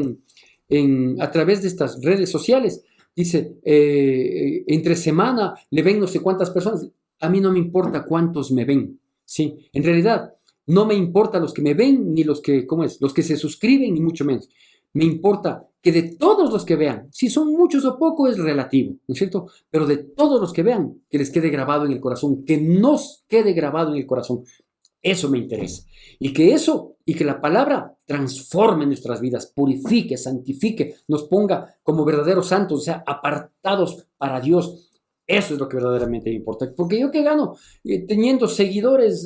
A: a través de estas redes sociales, dice, entre semana le ven no sé cuántas personas. A mí no me importa cuántos me ven, ¿sí? En realidad, no me importa los que me ven, ni los que, ¿cómo es? Los que se suscriben, ni mucho menos. Me importa que de todos los que vean, si son muchos o pocos es relativo, ¿no es cierto? Pero de todos los que vean, que les quede grabado en el corazón, que nos quede grabado en el corazón. Eso me interesa. Y que la palabra transforme nuestras vidas, purifique, santifique, nos ponga como verdaderos santos, o sea, apartados para Dios. Eso es lo que verdaderamente me importa. Porque yo qué gano teniendo seguidores,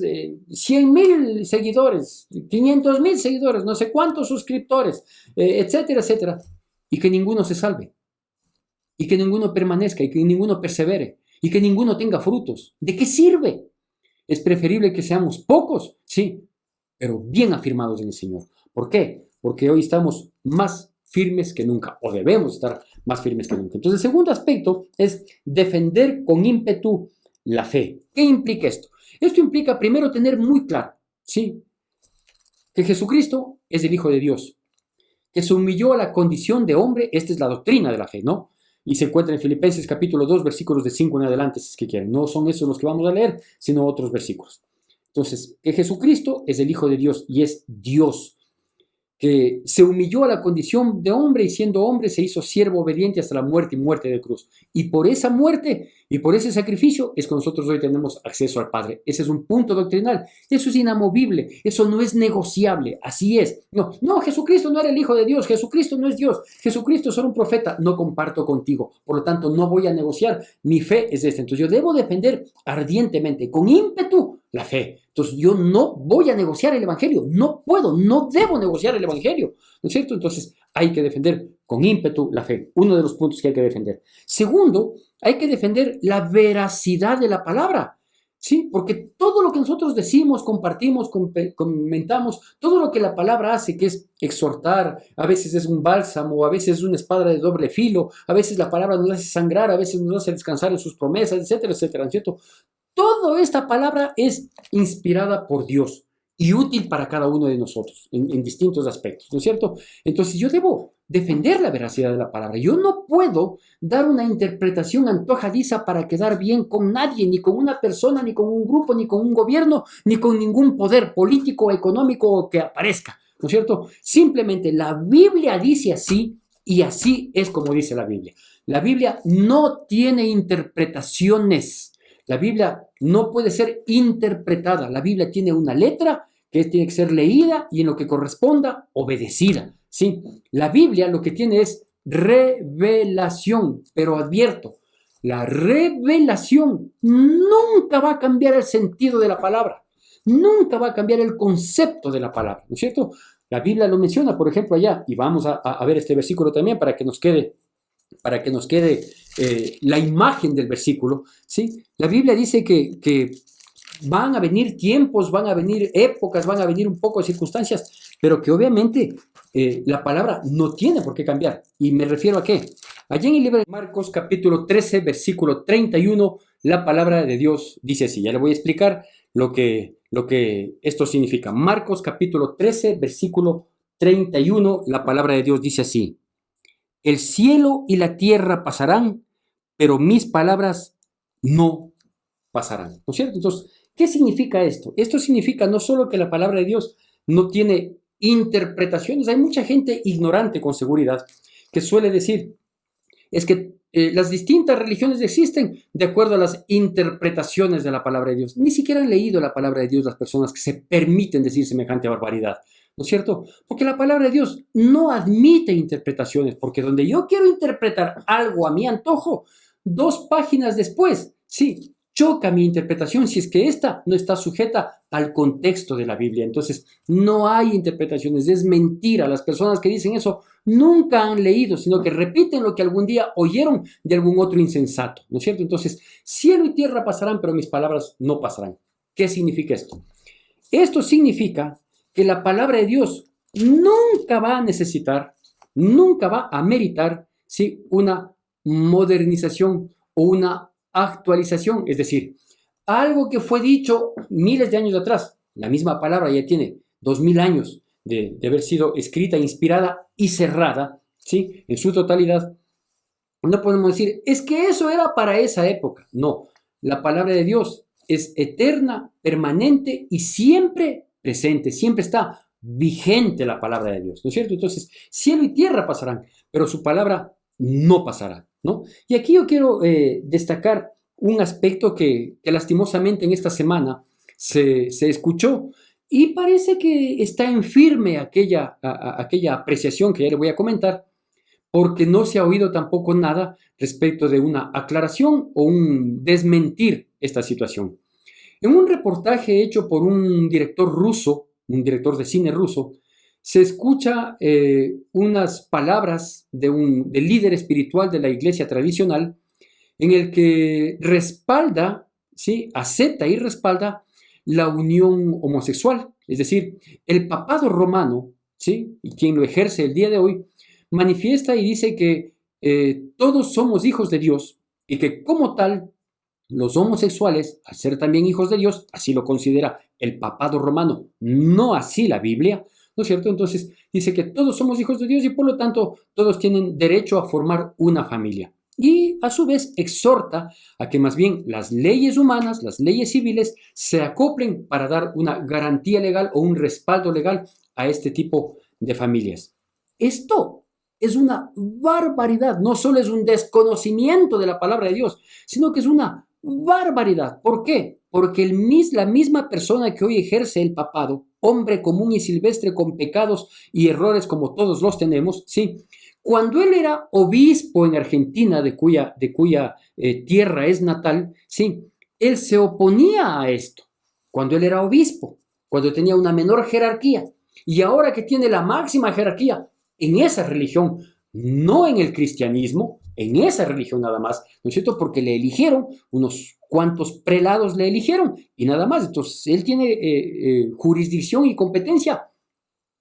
A: 100,000 seguidores, 500,000 seguidores, no sé cuántos suscriptores, etcétera, etcétera. Y que ninguno se salve. Y que ninguno permanezca, y que ninguno persevere, y que ninguno tenga frutos. ¿De qué sirve? Es preferible que seamos pocos, sí, pero bien afirmados en el Señor. ¿Por qué? Porque hoy estamos más firmes que nunca, o debemos estar más firmes que nunca. Entonces, el segundo aspecto es defender con ímpetu la fe. ¿Qué implica esto? Esto implica primero tener muy claro, ¿sí?, que Jesucristo es el Hijo de Dios, que se humilló a la condición de hombre. Esta es la doctrina de la fe, ¿no? Y se encuentra en Filipenses capítulo 2, versículos de 5 en adelante, si es que quieren. No son esos los que vamos a leer, sino otros versículos. Entonces, que Jesucristo es el Hijo de Dios y es Dios, que se humilló a la condición de hombre y siendo hombre se hizo siervo obediente hasta la muerte y muerte de cruz. Y por esa muerte Y por ese sacrificio es que nosotros hoy tenemos acceso al Padre. Ese es un punto doctrinal. Eso es inamovible. Eso no es negociable. Así es. No, no, Jesucristo no era el Hijo de Dios. Jesucristo no es Dios. Jesucristo es solo un profeta. No comparto contigo. Por lo tanto, no voy a negociar. Mi fe es esta. Entonces, yo debo defender ardientemente, con ímpetu, la fe. Entonces, yo no voy a negociar el Evangelio. No puedo, no debo negociar el Evangelio. ¿No es cierto? Entonces, hay que defender con ímpetu la fe. Uno de los puntos que hay que defender. Segundo, hay que defender la veracidad de la palabra, ¿sí? Porque todo lo que nosotros decimos, compartimos, comentamos, todo lo que la palabra hace, que es exhortar, a veces es un bálsamo, a veces es una espada de doble filo, a veces la palabra nos hace sangrar, a veces nos hace descansar en sus promesas, etcétera, etcétera, ¿no es cierto? Toda esta palabra es inspirada por Dios y útil para cada uno de nosotros en distintos aspectos, ¿no es cierto? Entonces yo debo defender la veracidad de la palabra. Yo no puedo dar una interpretación antojadiza para quedar bien con nadie, ni con una persona, ni con un grupo, ni con un gobierno, ni con ningún poder político o económico que aparezca, ¿no es cierto? Simplemente la Biblia dice así y así es como dice la Biblia. La Biblia no tiene interpretaciones. La Biblia no puede ser interpretada. La Biblia tiene una letra que tiene que ser leída y en lo que corresponda, obedecida. ¿Sí? La Biblia lo que tiene es revelación, pero advierto, la revelación nunca va a cambiar el sentido de la palabra, nunca va a cambiar el concepto de la palabra, ¿no es cierto? La Biblia lo menciona, por ejemplo, allá, y vamos a ver este versículo también para que nos quede la imagen del versículo, ¿sí? La Biblia dice que van a venir tiempos, van a venir épocas, van a venir un poco de circunstancias, pero que obviamente la palabra no tiene por qué cambiar. ¿Y me refiero a qué? Allí en el libro de Marcos, capítulo 13, versículo 31, la palabra de Dios dice así. Ya le voy a explicar lo que esto significa. Marcos, capítulo 13, versículo 31, la palabra de Dios dice así. El cielo y la tierra pasarán, pero mis palabras no pasarán. ¿No es cierto? Entonces, ¿qué significa esto? Esto significa no solo que la palabra de Dios no tiene interpretaciones. Hay mucha gente ignorante con seguridad que suele decir, es que las distintas religiones existen de acuerdo a las interpretaciones de la palabra de Dios. Ni siquiera han leído la palabra de Dios las personas que se permiten decir semejante barbaridad. ¿No es cierto? Porque la palabra de Dios no admite interpretaciones, porque donde yo quiero interpretar algo a mi antojo, 2 páginas después, sí, choca mi interpretación si es que esta no está sujeta al contexto de la Biblia. Entonces, no hay interpretaciones, es mentira. Las personas que dicen eso nunca han leído, sino que repiten lo que algún día oyeron de algún otro insensato, ¿no es cierto? Entonces, cielo y tierra pasarán, pero mis palabras no pasarán. ¿Qué significa esto? Esto significa que la palabra de Dios nunca va a necesitar, nunca va a meritar, ¿sí?, una modernización o una actualización, es decir, algo que fue dicho miles de años atrás, la misma palabra ya tiene 2000 años de haber sido escrita, inspirada y cerrada, ¿sí?, en su totalidad. No podemos decir, es que eso era para esa época. No, la palabra de Dios es eterna, permanente y siempre presente, siempre está vigente la palabra de Dios, ¿no es cierto? Entonces, cielo y tierra pasarán, pero su palabra no pasará, ¿no? Y aquí yo quiero destacar un aspecto que lastimosamente en esta semana se escuchó y parece que está en firme aquella apreciación que ya le voy a comentar, porque no se ha oído tampoco nada respecto de una aclaración o un desmentir esta situación. En un reportaje hecho por un director ruso, un director de cine ruso, se escucha unas palabras del líder espiritual de la iglesia tradicional en el que respalda, ¿sí?, acepta y respalda la unión homosexual. Es decir, el papado romano, ¿sí?, y quien lo ejerce el día de hoy, manifiesta y dice que todos somos hijos de Dios y que como tal, los homosexuales, al ser también hijos de Dios, así lo considera el papado romano, no así la Biblia, ¿no es cierto? Entonces dice que todos somos hijos de Dios y por lo tanto todos tienen derecho a formar una familia. Y a su vez exhorta a que más bien las leyes humanas, las leyes civiles, se acoplen para dar una garantía legal o un respaldo legal a este tipo de familias. Esto es una barbaridad. No solo es un desconocimiento de la palabra de Dios, sino que es una barbaridad. ¿Por qué? Porque la misma persona que hoy ejerce el papado, hombre común y silvestre con pecados y errores como todos los tenemos, ¿sí? Cuando él era obispo en Argentina, de cuya tierra es natal, ¿sí? Él se oponía a esto cuando él era obispo, cuando tenía una menor jerarquía. Y ahora que tiene la máxima jerarquía en esa religión, no en el cristianismo, en esa religión nada más, ¿no es cierto? Porque le eligieron, unos cuantos prelados le eligieron y nada más. Entonces, él tiene jurisdicción y competencia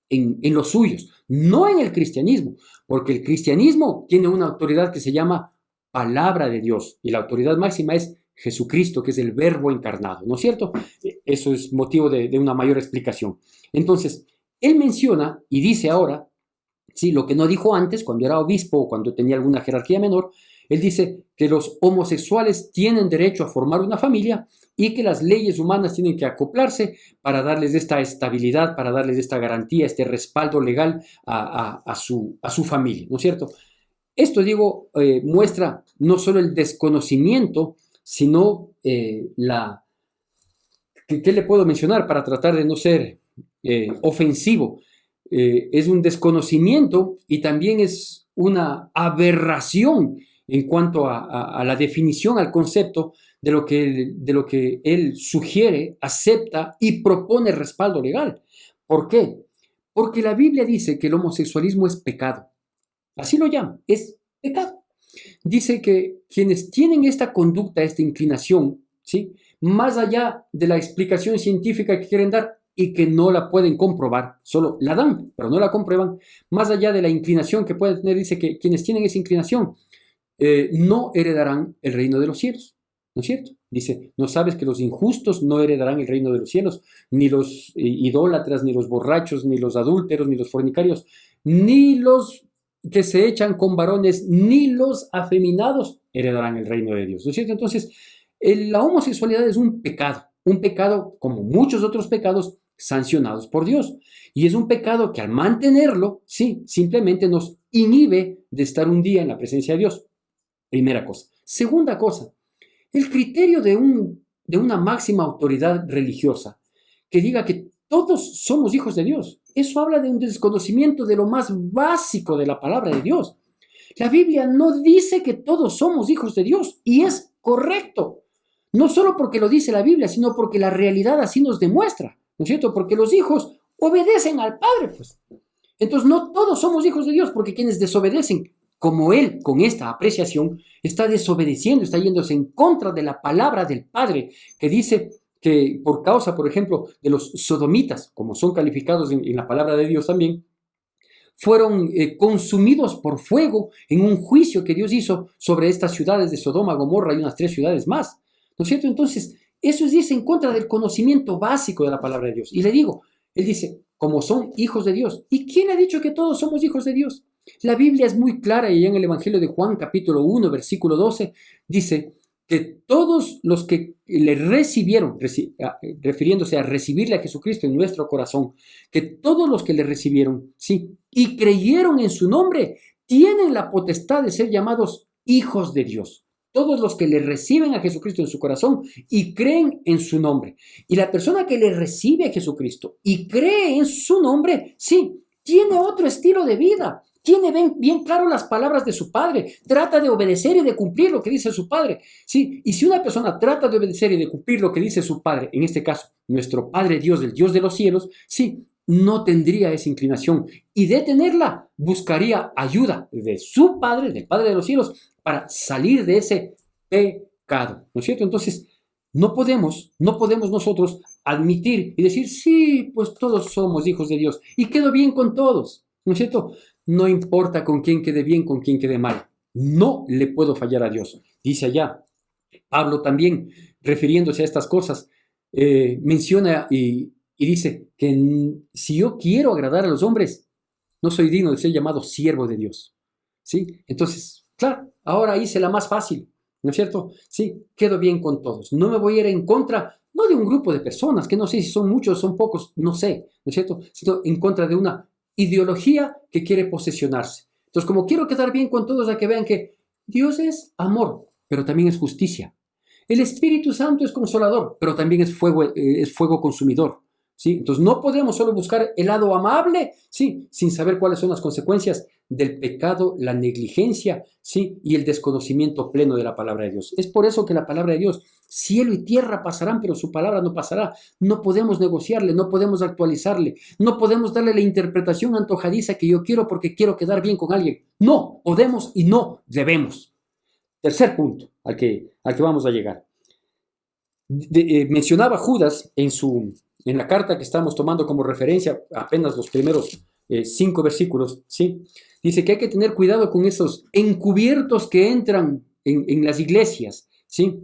A: en los suyos, no en el cristianismo, porque el cristianismo tiene una autoridad que se llama palabra de Dios y la autoridad máxima es Jesucristo, que es el verbo encarnado, ¿no es cierto? Eso es motivo de una mayor explicación. Entonces, él menciona y dice ahora, sí, lo que no dijo antes, cuando era obispo o cuando tenía alguna jerarquía menor, él dice que los homosexuales tienen derecho a formar una familia y que las leyes humanas tienen que acoplarse para darles esta estabilidad, para darles esta garantía, este respaldo legal a su familia, ¿no es cierto? Esto, digo, muestra no solo el desconocimiento, sino ¿qué le puedo mencionar para tratar de no ser ofensivo? Es un desconocimiento y también es una aberración en cuanto a la definición, al concepto de lo que él sugiere, acepta y propone respaldo legal. ¿Por qué? Porque la Biblia dice que el homosexualismo es pecado. Así lo llama, es pecado. Dice que quienes tienen esta conducta, esta inclinación, ¿sí? Más allá de la explicación científica que quieren dar y que no la pueden comprobar, solo la dan, pero no la comprueban, más allá de la inclinación que pueden tener, dice que quienes tienen esa inclinación no heredarán el reino de los cielos, ¿no es cierto? Dice, ¿no sabes que los injustos no heredarán el reino de los cielos? Ni los idólatras, ni los borrachos, ni los adúlteros, ni los fornicarios, ni los que se echan con varones, ni los afeminados heredarán el reino de Dios, ¿no es cierto? Entonces, la homosexualidad es un pecado como muchos otros pecados sancionados por Dios. Y es un pecado que al mantenerlo, sí, simplemente nos inhibe de estar un día en la presencia de Dios. Primera cosa. Segunda cosa, el criterio de una máxima autoridad religiosa que diga que todos somos hijos de Dios. Eso habla de un desconocimiento de lo más básico de la palabra de Dios. La Biblia no dice que todos somos hijos de Dios y es correcto. No solo porque lo dice la Biblia, sino porque la realidad así nos demuestra, ¿no es cierto? Porque los hijos obedecen al Padre, pues. Entonces no todos somos hijos de Dios, porque quienes desobedecen, como él, con esta apreciación, está desobedeciendo, está yéndose en contra de la palabra del Padre, que dice que por causa, por ejemplo, de los sodomitas, como son calificados en la palabra de Dios también, fueron consumidos por fuego en un juicio que Dios hizo sobre estas ciudades de Sodoma, Gomorra y unas 3 ciudades más. ¿No es cierto? Entonces, eso es irse en contra del conocimiento básico de la palabra de Dios. Y le digo, él dice, como son hijos de Dios. ¿Y quién ha dicho que todos somos hijos de Dios? La Biblia es muy clara y en el Evangelio de Juan, capítulo 1, versículo 12, dice que todos los que le recibieron, refiriéndose a recibirle a Jesucristo en nuestro corazón, que todos los que le recibieron, sí, y creyeron en su nombre, tienen la potestad de ser llamados hijos de Dios. Todos los que le reciben a Jesucristo en su corazón y creen en su nombre. Y la persona que le recibe a Jesucristo y cree en su nombre, sí, tiene otro estilo de vida. Tiene bien claro las palabras de su padre, trata de obedecer y de cumplir lo que dice su padre. Sí, y si una persona trata de obedecer y de cumplir lo que dice su padre, en este caso, nuestro Padre Dios, el Dios de los cielos, sí, no tendría esa inclinación. Y de tenerla, buscaría ayuda de su Padre, del Padre de los cielos, para salir de ese pecado. ¿No es cierto? Entonces, no podemos nosotros admitir y decir, sí, pues todos somos hijos de Dios y quedo bien con todos. ¿No es cierto? No importa con quién quede bien, con quién quede mal. No le puedo fallar a Dios. Dice allá, Pablo también, refiriéndose a estas cosas, menciona y dice que si yo quiero agradar a los hombres, no soy digno de ser llamado siervo de Dios. ¿Sí? Entonces, claro, ahora hice la más fácil, ¿no es cierto? Sí, quedo bien con todos. No me voy a ir en contra, no de un grupo de personas, que no sé si son muchos o son pocos, no sé, ¿no es cierto? Sino en contra de una ideología que quiere posesionarse. Entonces, como quiero quedar bien con todos, a que vean que Dios es amor, pero también es justicia. El Espíritu Santo es consolador, pero también es fuego consumidor. ¿Sí? Entonces no podemos solo buscar el lado amable, ¿sí? Sin saber cuáles son las consecuencias del pecado, la negligencia, ¿sí? Y el desconocimiento pleno de la palabra de Dios. Es por eso que la palabra de Dios, cielo y tierra pasarán, pero su palabra no pasará. No podemos negociarle, no podemos actualizarle, no podemos darle la interpretación antojadiza que yo quiero porque quiero quedar bien con alguien. No podemos y no debemos. Tercer punto al que vamos a llegar. Mencionaba Judas en la carta que estamos tomando como referencia, apenas los primeros 5 versículos, ¿sí? Dice que hay que tener cuidado con esos encubiertos que entran en las iglesias, ¿sí?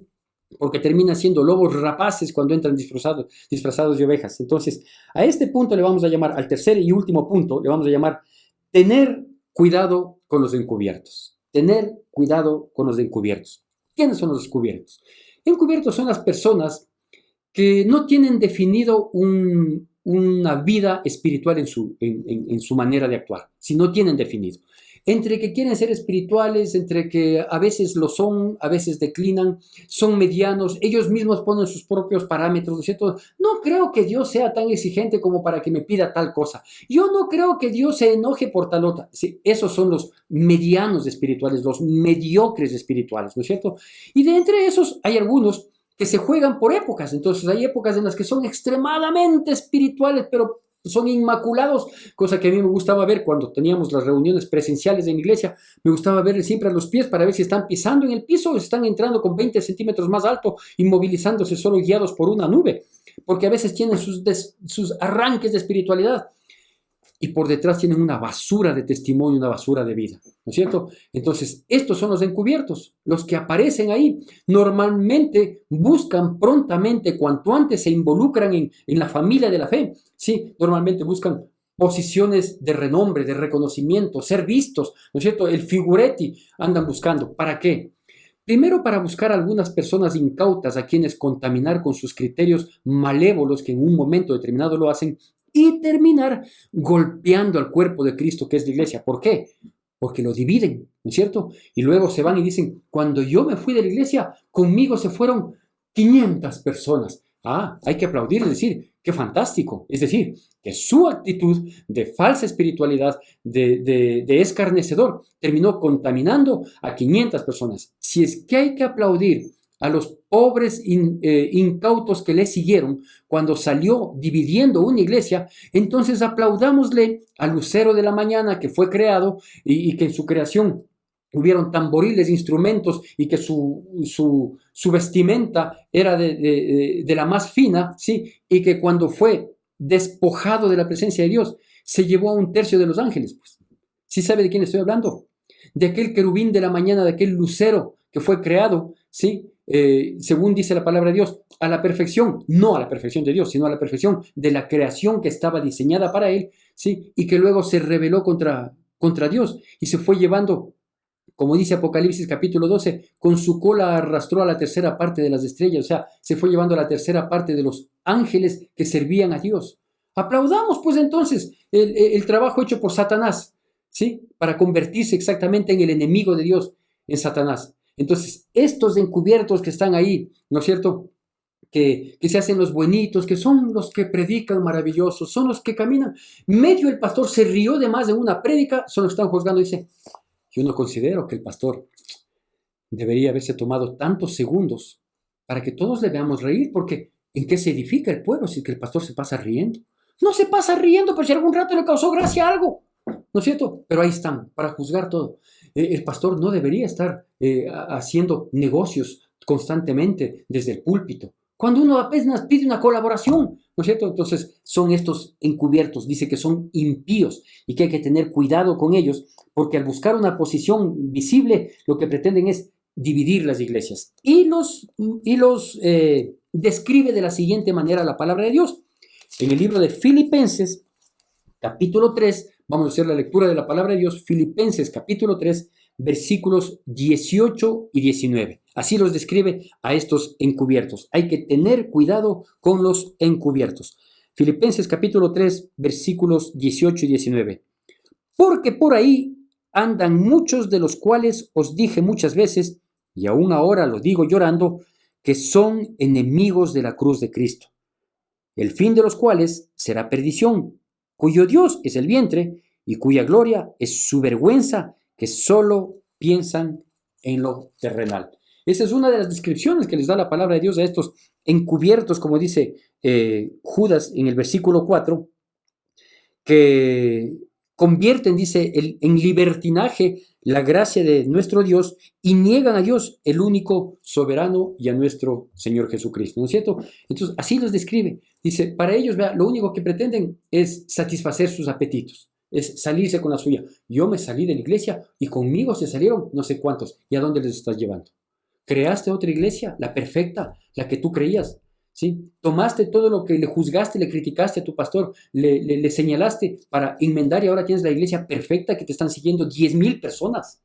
A: Porque terminan siendo lobos rapaces cuando entran disfrazados de ovejas. Entonces, a este punto le vamos a llamar, al tercer y último punto, le vamos a llamar tener cuidado con los encubiertos. Tener cuidado con los encubiertos. ¿Quiénes son los encubiertos? Encubiertos son las personas que no tienen definido una vida espiritual en su manera de actuar, si no tienen definido. Entre que quieren ser espirituales, entre que a veces lo son, a veces declinan, son medianos, ellos mismos ponen sus propios parámetros, ¿no es cierto? No creo que Dios sea tan exigente como para que me pida tal cosa. Yo no creo que Dios se enoje por tal otra. Sí, esos son los medianos espirituales, los mediocres espirituales, ¿no es cierto? Y de entre esos hay algunos que se juegan por épocas. Entonces hay épocas en las que son extremadamente espirituales, pero son inmaculados, cosa que a mí me gustaba ver cuando teníamos las reuniones presenciales en la iglesia. Me gustaba ver siempre a los pies para ver si están pisando en el piso o están entrando con 20 centímetros más alto, inmovilizándose solo guiados por una nube, porque a veces tienen sus arranques de espiritualidad y por detrás tienen una basura de testimonio, una basura de vida, ¿no es cierto? Entonces, estos son los encubiertos, los que aparecen ahí. Normalmente buscan prontamente, cuanto antes se involucran en la familia de la fe, ¿sí? Normalmente buscan posiciones de renombre, de reconocimiento, ser vistos, ¿no es cierto? El figuretti andan buscando. ¿Para qué? Primero, para buscar a algunas personas incautas a quienes contaminar con sus criterios malévolos que en un momento determinado lo hacen y terminar golpeando al cuerpo de Cristo que es la iglesia. ¿Por qué? Porque lo dividen, ¿no es cierto? Y luego se van y dicen, cuando yo me fui de la iglesia, conmigo se fueron 500 personas. Ah, hay que aplaudir y decir, qué fantástico. Es decir, que su actitud de falsa espiritualidad, de escarnecedor, terminó contaminando a 500 personas. Si es que hay que aplaudir a los pobres incautos que le siguieron cuando salió dividiendo una iglesia, entonces aplaudámosle al lucero de la mañana que fue creado y que en su creación hubieron tamboriles, instrumentos y que su vestimenta era de la más fina, ¿sí? Y que cuando fue despojado de la presencia de Dios, se llevó a 1/3 de los ángeles. Pues. ¿Sí sabe de quién estoy hablando? De aquel querubín de la mañana, de aquel lucero que fue creado, ¿sí? Según dice la palabra de Dios, a la perfección, no a la perfección de Dios, sino a la perfección de la creación que estaba diseñada para él, ¿sí? Y que luego se rebeló contra Dios y se fue llevando, como dice Apocalipsis capítulo 12, con su cola arrastró a la tercera parte de las estrellas, o sea, se fue llevando a la tercera parte de los ángeles que servían a Dios. Aplaudamos pues entonces el trabajo hecho por Satanás, ¿sí? Para convertirse exactamente en el enemigo de Dios, en Satanás. Entonces, estos encubiertos que están ahí, ¿no es cierto? Que se hacen los buenitos, que son los que predican maravillosos, son los que caminan. Medio el pastor se rió de más en una prédica, son los que están juzgando y dice, yo no considero que el pastor debería haberse tomado tantos segundos para que todos le veamos reír, porque ¿en qué se edifica el pueblo si que el pastor se pasa riendo? No se pasa riendo, pero si algún rato le causó gracia algo, ¿no es cierto? Pero ahí están, para juzgar todo. El pastor no debería estar haciendo negocios constantemente desde el púlpito. Cuando uno apenas pide una colaboración, ¿no es cierto? Entonces son estos encubiertos, dice que son impíos y que hay que tener cuidado con ellos, porque al buscar una posición visible, lo que pretenden es dividir las iglesias. Y los describe de la siguiente manera la palabra de Dios. En el libro de Filipenses, capítulo 3, vamos a hacer la lectura de la palabra de Dios, Filipenses capítulo 3, versículos 18 y 19. Así los describe a estos encubiertos. Hay que tener cuidado con los encubiertos. Filipenses capítulo 3, versículos 18 y 19. Porque por ahí andan muchos de los cuales os dije muchas veces, y aún ahora lo digo llorando, que son enemigos de la cruz de Cristo, el fin de los cuales será perdición, cuyo Dios es el vientre y cuya gloria es su vergüenza, que solo piensan en lo terrenal. Esa es una de las descripciones que les da la palabra de Dios a estos encubiertos, como dice Judas en el versículo 4, que convierten, dice, en libertinaje la gracia de nuestro Dios y niegan a Dios, el único soberano, y a nuestro Señor Jesucristo, ¿no es cierto? Entonces, así los describe. Dice, para ellos, vea, lo único que pretenden es satisfacer sus apetitos, es salirse con la suya. Yo me salí de la iglesia y conmigo se salieron no sé cuántos. ¿Y a dónde les estás llevando? ¿Creaste otra iglesia, la perfecta, la que tú creías? ¿Sí? Tomaste todo lo que le juzgaste, le criticaste a tu pastor, le señalaste para enmendar y ahora tienes la iglesia perfecta que te están siguiendo 10,000 personas.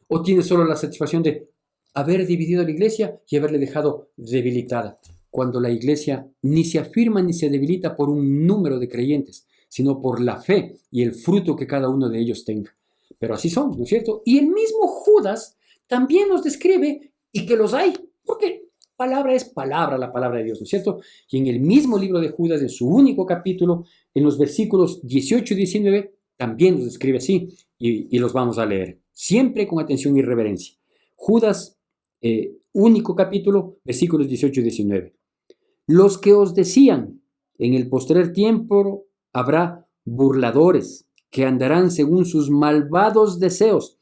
A: ¿O tienes solo la satisfacción de haber dividido la iglesia y haberle dejado debilitada? Cuando la iglesia ni se afirma ni se debilita por un número de creyentes, sino por la fe y el fruto que cada uno de ellos tenga. Pero así son, ¿no es cierto? Y el mismo Judas también nos describe y que los hay, porque palabra es palabra, la palabra de Dios, ¿no es cierto? Y en el mismo libro de Judas, en su único capítulo, en los versículos 18 y 19, también nos describe así, y los vamos a leer, siempre con atención y reverencia. Judas, único capítulo, versículos 18 y 19. Los que os decían, en el postrer tiempo habrá burladores, que andarán según sus malvados deseos.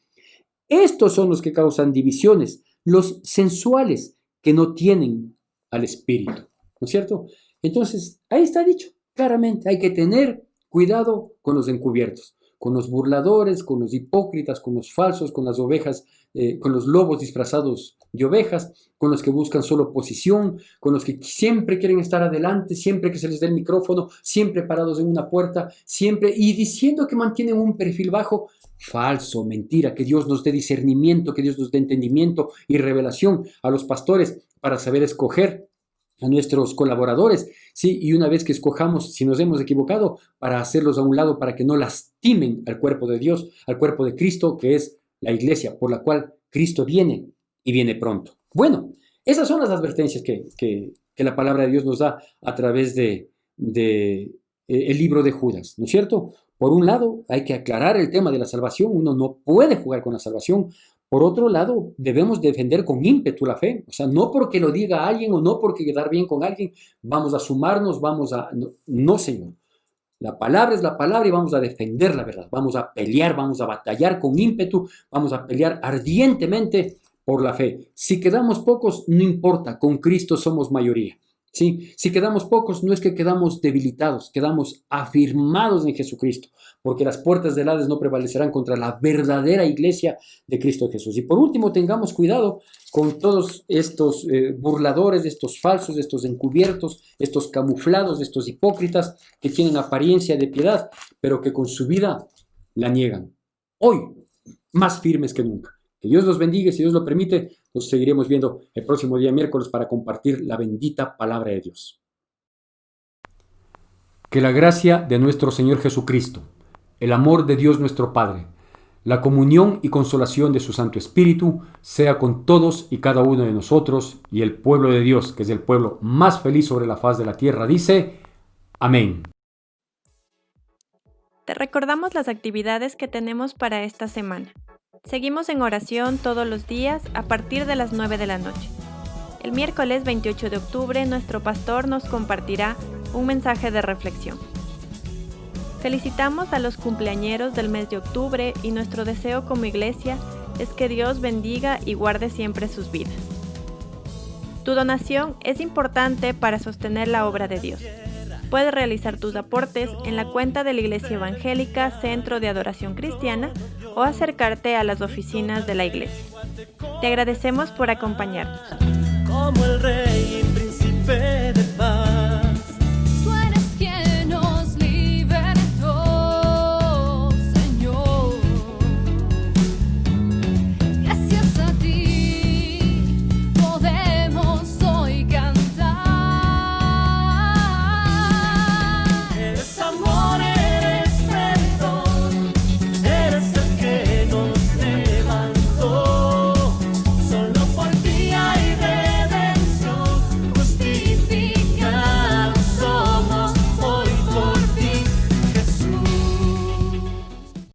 A: Estos son los que causan divisiones, los sensuales, que no tienen al Espíritu, ¿no es cierto? Entonces, ahí está dicho claramente, hay que tener cuidado con los encubiertos, con los burladores, con los hipócritas, con los falsos, con las ovejas, con los lobos disfrazados de ovejas, con los que buscan solo posición, con los que siempre quieren estar adelante, siempre que se les dé el micrófono, siempre parados en una puerta, siempre, y diciendo que mantienen un perfil bajo. Falso, mentira, que Dios nos dé discernimiento, que Dios nos dé entendimiento y revelación a los pastores para saber escoger a nuestros colaboradores, ¿sí? Y una vez que escojamos, si nos hemos equivocado, para hacerlos a un lado, para que no lastimen al cuerpo de Dios, al cuerpo de Cristo, que es la iglesia, por la cual Cristo viene y viene pronto. Bueno, esas son las advertencias que la palabra de Dios nos da a través de el libro de Judas, ¿no es cierto? Por un lado, hay que aclarar el tema de la salvación. Uno no puede jugar con la salvación. Por otro lado, debemos defender con ímpetu la fe. O sea, no porque lo diga alguien o no porque quedar bien con alguien, vamos a sumarnos, vamos a... No, no, Señor. La palabra es la palabra y vamos a defender la verdad. Vamos a pelear, vamos a batallar con ímpetu, vamos a pelear ardientemente por la fe. Si quedamos pocos, no importa, con Cristo somos mayoría. ¿Sí? Si quedamos pocos, no es que quedamos debilitados, quedamos afirmados en Jesucristo, porque las puertas del Hades no prevalecerán contra la verdadera iglesia de Cristo Jesús. Y por último, tengamos cuidado con todos estos burladores, estos falsos, estos encubiertos, estos camuflados, estos hipócritas que tienen apariencia de piedad, pero que con su vida la niegan. Hoy, más firmes que nunca. Que Dios los bendiga y si Dios lo permite, nos seguiremos viendo el próximo día miércoles para compartir la bendita palabra de Dios. Que la gracia de nuestro Señor Jesucristo, el amor de Dios nuestro Padre, la comunión y consolación de su Santo Espíritu sea con todos y cada uno de nosotros, y el pueblo de Dios, que es el pueblo más feliz sobre la faz de la tierra, dice: Amén.
B: Te recordamos las actividades que tenemos para esta semana. Seguimos en oración todos los días a partir de las 9 de la noche. El miércoles 28 de octubre nuestro pastor nos compartirá un mensaje de reflexión. Felicitamos a los cumpleañeros del mes de octubre y nuestro deseo como iglesia es que Dios bendiga y guarde siempre sus vidas. Tu donación es importante para sostener la obra de Dios. Puedes realizar tus aportes en la cuenta de la Iglesia Evangélica Centro de Adoración Cristiana o acercarte a las oficinas de la iglesia. Te agradecemos por acompañarnos.
C: Como el rey